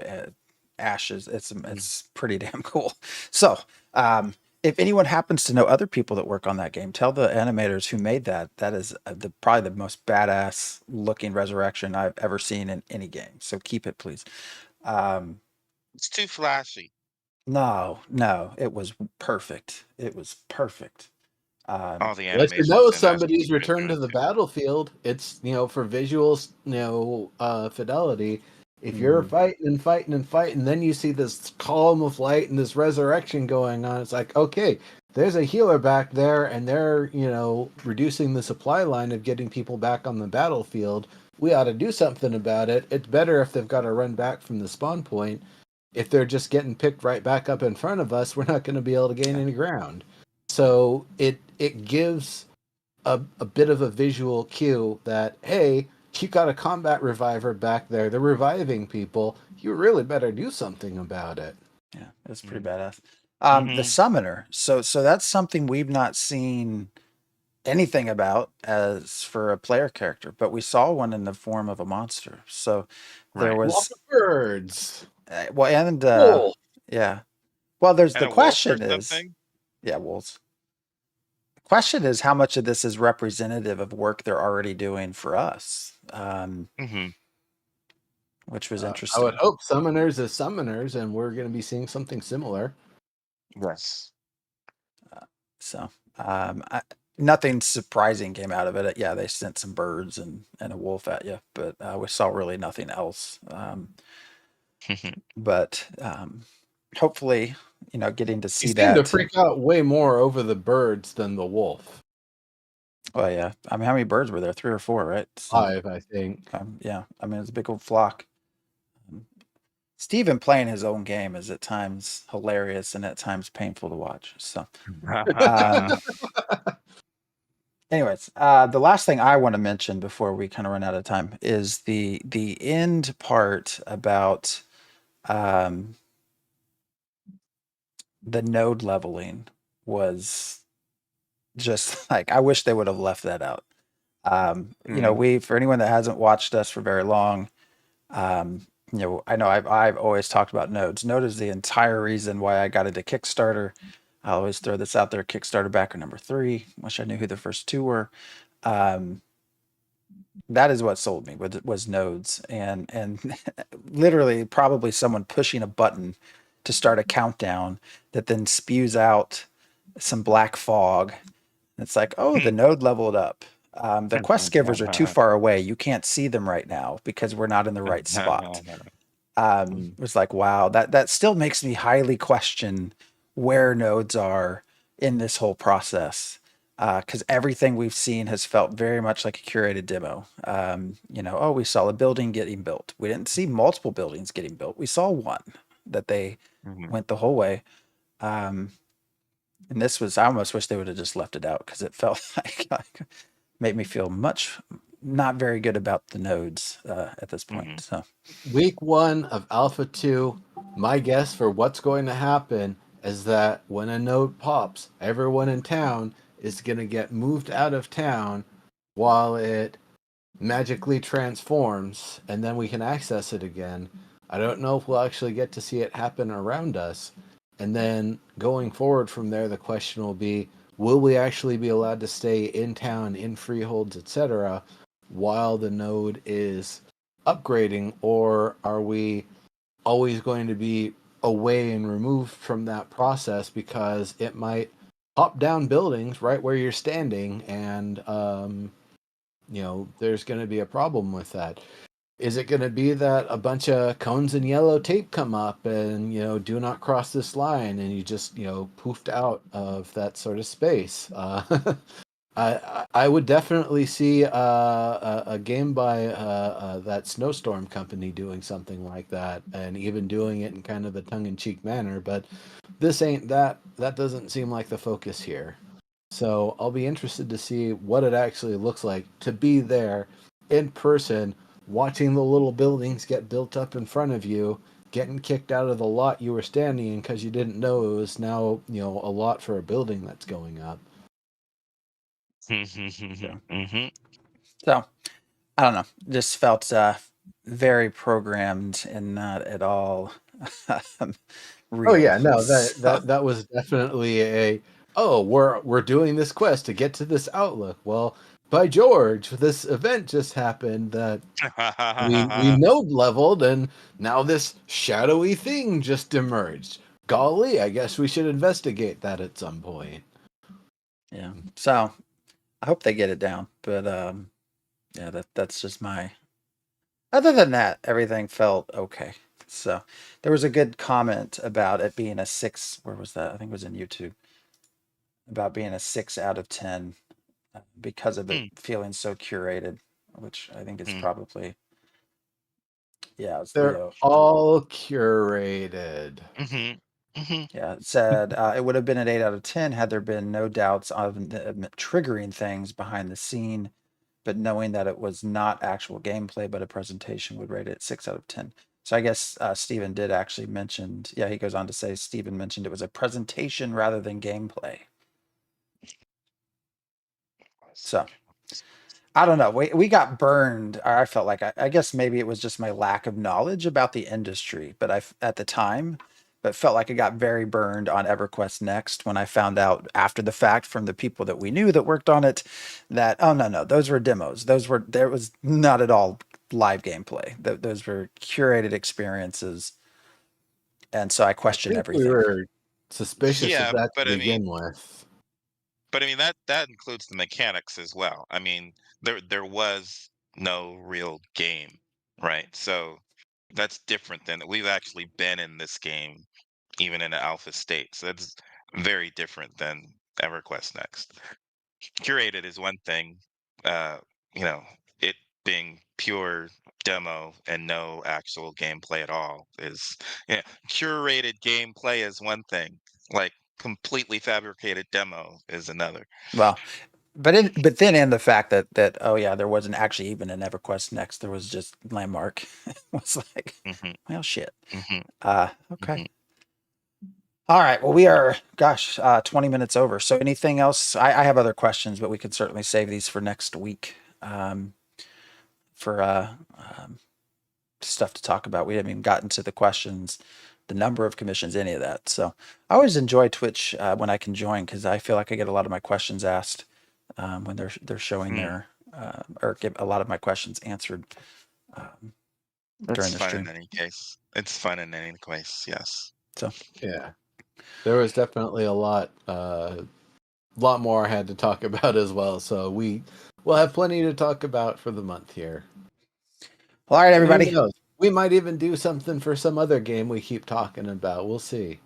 [SPEAKER 3] ashes.
[SPEAKER 2] Mm.
[SPEAKER 3] It's pretty damn cool. So, if anyone happens to know other people that work on that game, tell the animators who made that. That is probably the most badass looking resurrection I've ever seen in any game. So keep it, please. Um,
[SPEAKER 2] It's too flashy.
[SPEAKER 3] no, no, it was perfect. It was perfect. Um,
[SPEAKER 2] All the
[SPEAKER 4] Let you know
[SPEAKER 2] animations in Ashen
[SPEAKER 4] somebody's returned to
[SPEAKER 2] good
[SPEAKER 4] the
[SPEAKER 2] too.
[SPEAKER 4] battlefield. It's for visual fidelity. If you're
[SPEAKER 3] mhm,
[SPEAKER 4] fighting and fighting and fighting, then you see this column of light and this resurrection going on. It's like, okay, there's a healer back there, and they're reducing the supply line of getting people back on the battlefield. We ought to do something about it. It's better if they've got to run back from the spawn point. If they're just getting picked right back up in front of us, we're not going to be able to gain
[SPEAKER 3] yeah,
[SPEAKER 4] any ground. So it gives a bit of a visual cue that, hey, you got a combat reviver back there. They're reviving people. You really better do something about it.
[SPEAKER 3] yeah, it's pretty
[SPEAKER 2] Mm.
[SPEAKER 3] badass. The
[SPEAKER 2] Mhm.
[SPEAKER 3] summoner. So that's something we've not seen anything about as for a player character, but we saw one in the form of a monster. So there
[SPEAKER 2] Right.
[SPEAKER 4] Lots
[SPEAKER 3] was
[SPEAKER 4] of birds.
[SPEAKER 3] well, and
[SPEAKER 4] Cool.
[SPEAKER 3] yeah. Well, there's
[SPEAKER 2] And
[SPEAKER 3] the
[SPEAKER 2] a wolf or
[SPEAKER 3] question is,
[SPEAKER 2] something?
[SPEAKER 3] yeah, wolves. The question is how much of this is representative of work they're already doing for us,
[SPEAKER 2] Hmm.
[SPEAKER 3] which was
[SPEAKER 4] I would
[SPEAKER 3] interesting.
[SPEAKER 4] hope summoners is summoners, and we're going to be seeing something similar.
[SPEAKER 2] Yes.
[SPEAKER 3] So nothing surprising came out of it. Yeah, they sent some birds and a wolf at you, but we saw really nothing else. But hopefully, getting to
[SPEAKER 4] You
[SPEAKER 3] see
[SPEAKER 4] seem to
[SPEAKER 3] that.
[SPEAKER 4] freak out way more over the birds than the wolf.
[SPEAKER 3] Well, yeah. I mean, how many birds were there? Three or four, right? So,
[SPEAKER 4] 5, I think.
[SPEAKER 3] yeah. I mean, it's a big old flock. Um, Steven playing his own game is at times hilarious and at times painful to watch. So, um, anyways, the last thing I want to mention before we kind of run out of time is the end part about um, the node leveling was just like I wish they would have left that out.
[SPEAKER 2] Mm.
[SPEAKER 3] We for anyone that hasn't watched us for very long, I know I've always talked about nodes. Node is the entire reason why I got into Kickstarter. I always throw this out there. Kickstarter backer number 3. Wish I knew who the first 2 were. Um, that is what sold me was nodes and literally probably someone pushing a button to start a countdown that then spews out some black fog. It's like, oh, the node leveled up. The quest givers are too far away. You can't see them right now because we're not in the right spot.
[SPEAKER 2] Mm.
[SPEAKER 3] It was like, wow, that still makes me highly question where nodes are in this whole process. Because everything we've seen has felt very much like a curated demo. Oh, we saw a building getting built. We didn't see multiple buildings getting built. We saw one that they
[SPEAKER 2] Mhm.
[SPEAKER 3] went the whole way. Um, and this was, I almost wish they would have just left it out because it felt like made me feel much not very good about the nodes at this point.
[SPEAKER 2] Mhm.
[SPEAKER 3] So,
[SPEAKER 4] Week 1 of Alpha 2, my guess for what's going to happen is that when a node pops, everyone in town is going to get moved out of town while it magically transforms, and then we can access it again. I don't know if we'll actually get to see it happen around us. And then going forward from there, the question will be, will we actually be allowed to stay in town, in freeholds, etc., while the node is upgrading, or are we always going to be away and removed from that process because it might pop down buildings right where you're standing, and there's going to be a problem with that. Is it going to be that a bunch of cones and yellow tape come up and, do not cross this line, and you just, poofed out of that sort of space? I would definitely see a game by that Snowstorm company doing something like that, and even doing it in kind of a tongue-in-cheek manner. But this ain't that. That doesn't seem like the focus here. So I'll be interested to see what it actually looks like to be there in person, watching the little buildings get built up in front of you, getting kicked out of the lot you were standing in because you didn't know it was now, a lot for a building that's going up.
[SPEAKER 2] Mhm.
[SPEAKER 3] So I don't know. Just felt very programmed and not at all
[SPEAKER 4] Oh
[SPEAKER 3] real.
[SPEAKER 4] yeah, no, that
[SPEAKER 3] So,
[SPEAKER 4] that that was definitely we're doing this quest to get to this outlook. Well, by George, this event just happened that we node leveled, and now this shadowy thing just emerged. Golly, I guess we should investigate that at some point.
[SPEAKER 3] yeah. So I hope they get it down. But yeah, that's just my. Other than that, everything felt okay. So there was a good comment about it being a 6. Where was that? I think it was in YouTube about being a 6 out of 10 because of it
[SPEAKER 2] Mm,
[SPEAKER 3] feeling so curated, which I think is
[SPEAKER 2] mm.
[SPEAKER 3] probably yeah. It's
[SPEAKER 4] They're
[SPEAKER 3] the
[SPEAKER 4] all curated.
[SPEAKER 2] Mhm. Mhm.
[SPEAKER 3] yeah. It said it would have been an 8 out of 10 had there been no doubts of triggering things behind the scene, but knowing that it was not actual gameplay but a presentation would rate it 6 out of 10. So I guess Stephen did actually mention. Yeah, he goes on to say Stephen mentioned it was a presentation rather than gameplay. So I don't know. We got burned. Or I felt like I guess maybe it was just my lack of knowledge about the industry, but at the time, but felt like I got very burned on EverQuest Next when I found out after the fact from the people that we knew that worked on it that oh no, those were demos. There was not at all live gameplay. Those were curated experiences, and so I
[SPEAKER 4] I
[SPEAKER 3] question
[SPEAKER 4] think we
[SPEAKER 3] everything.
[SPEAKER 4] were suspicious of
[SPEAKER 2] Yeah,
[SPEAKER 4] that to
[SPEAKER 2] but I mean
[SPEAKER 4] begin with.
[SPEAKER 2] that includes the mechanics as well. I mean, there was no real game, right? So that's different than we've actually been in this game, even in the alpha state. So that's very different than EverQuest Next. Curated is one thing, uh, you know, it being pure demo and no actual gameplay at all is, yeah, curated gameplay is one thing, like completely fabricated demo is another.
[SPEAKER 3] Well, but then in the fact that oh yeah, there wasn't actually even an EverQuest Next. There was just Landmark. It was like,
[SPEAKER 2] Hmm.
[SPEAKER 3] well, shit.
[SPEAKER 2] Hmm.
[SPEAKER 3] Okay.
[SPEAKER 2] Hmm.
[SPEAKER 3] All right. Well, we are, gosh, 20 minutes over. So anything else? I have other questions, but we could certainly save these for next week for stuff to talk about. We haven't even gotten to the questions, the number of commissions, any of that. So I always enjoy Twitch when I can join because I feel like I get a lot of my questions asked when they're showing
[SPEAKER 2] Mm.
[SPEAKER 3] their or get a lot of my questions answered during
[SPEAKER 2] It's
[SPEAKER 3] the
[SPEAKER 2] fun in
[SPEAKER 3] stream.
[SPEAKER 2] any case. It's fun in any case, yes.
[SPEAKER 3] So
[SPEAKER 4] Yeah, there was definitely a lot more I had to talk about as well. So we'll have plenty to talk about for the month here.
[SPEAKER 3] well, all right,
[SPEAKER 4] And who
[SPEAKER 3] everybody.
[SPEAKER 4] knows? We might even do something for some other game we keep talking about. We'll see.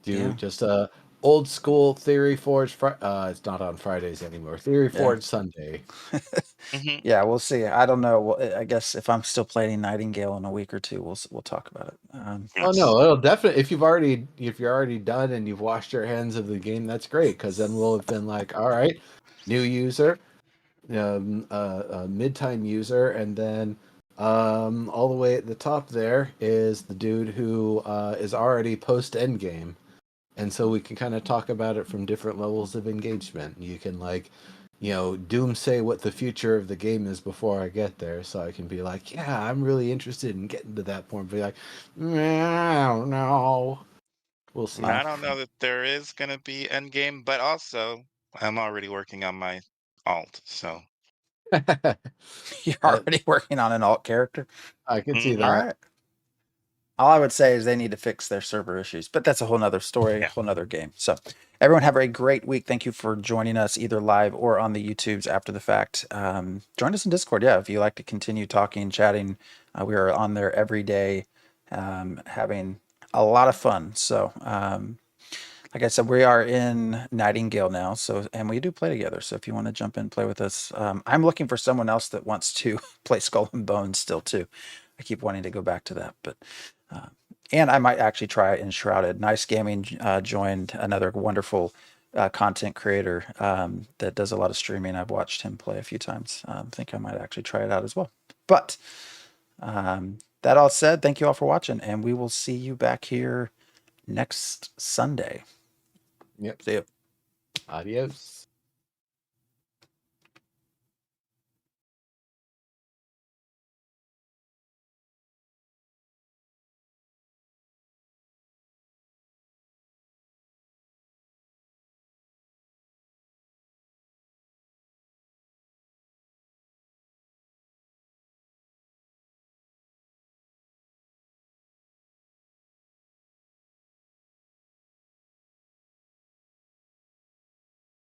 [SPEAKER 4] Do
[SPEAKER 3] Yeah.
[SPEAKER 4] just a old school Theory Forge. It's not on Fridays anymore. Theory
[SPEAKER 3] Yeah.
[SPEAKER 4] Forge Sunday.
[SPEAKER 2] Hmm.
[SPEAKER 3] Yeah, we'll see. I don't know. I guess if I'm still playing Nightingale in a week or two, we'll talk about it.
[SPEAKER 4] Oh
[SPEAKER 2] Yes.
[SPEAKER 4] no, it'll definitely if you're already done and you've washed your hands of the game, that's great because then we'll have been like, all right, new user, a mid-time user, and then all the way at the top there is the dude who is already post endgame, and so we can kind of talk about it from different levels of engagement. You can doom say what the future of the game is before I get there, so I can be like, yeah, I'm really interested in getting to that point. Be like, no, no, we'll see.
[SPEAKER 3] Well,
[SPEAKER 2] I don't know that there is gonna be endgame, but also I'm already working on my alt, so
[SPEAKER 3] you're
[SPEAKER 4] Uh,
[SPEAKER 3] already working on an alt character.
[SPEAKER 4] I can see
[SPEAKER 3] All
[SPEAKER 2] hmm.
[SPEAKER 4] that.
[SPEAKER 3] right. All I would say is they need to fix their server issues, but that's a whole nother story, a
[SPEAKER 2] Yeah.
[SPEAKER 3] whole nother game. So, everyone have a great week. Thank you for joining us either live or on the YouTubes after the fact. Join us in Discord, yeah, if you like to continue talking, chatting. We are on there every day, having a lot of fun. So, like I said, we are in Nightingale now, so and we do play together. So if you want to jump in, play with us, I'm looking for someone else that wants to play Skull and Bones still too. I keep wanting to go back to that, but and I might actually try Enshrouded. Nice Gaming joined another wonderful content creator that does a lot of streaming. I've watched him play a few times. I think I might actually try it out as well. But that all said, thank you all for watching, and we will see you back here next Sunday.
[SPEAKER 5] Yep.
[SPEAKER 3] See you.
[SPEAKER 4] Adios.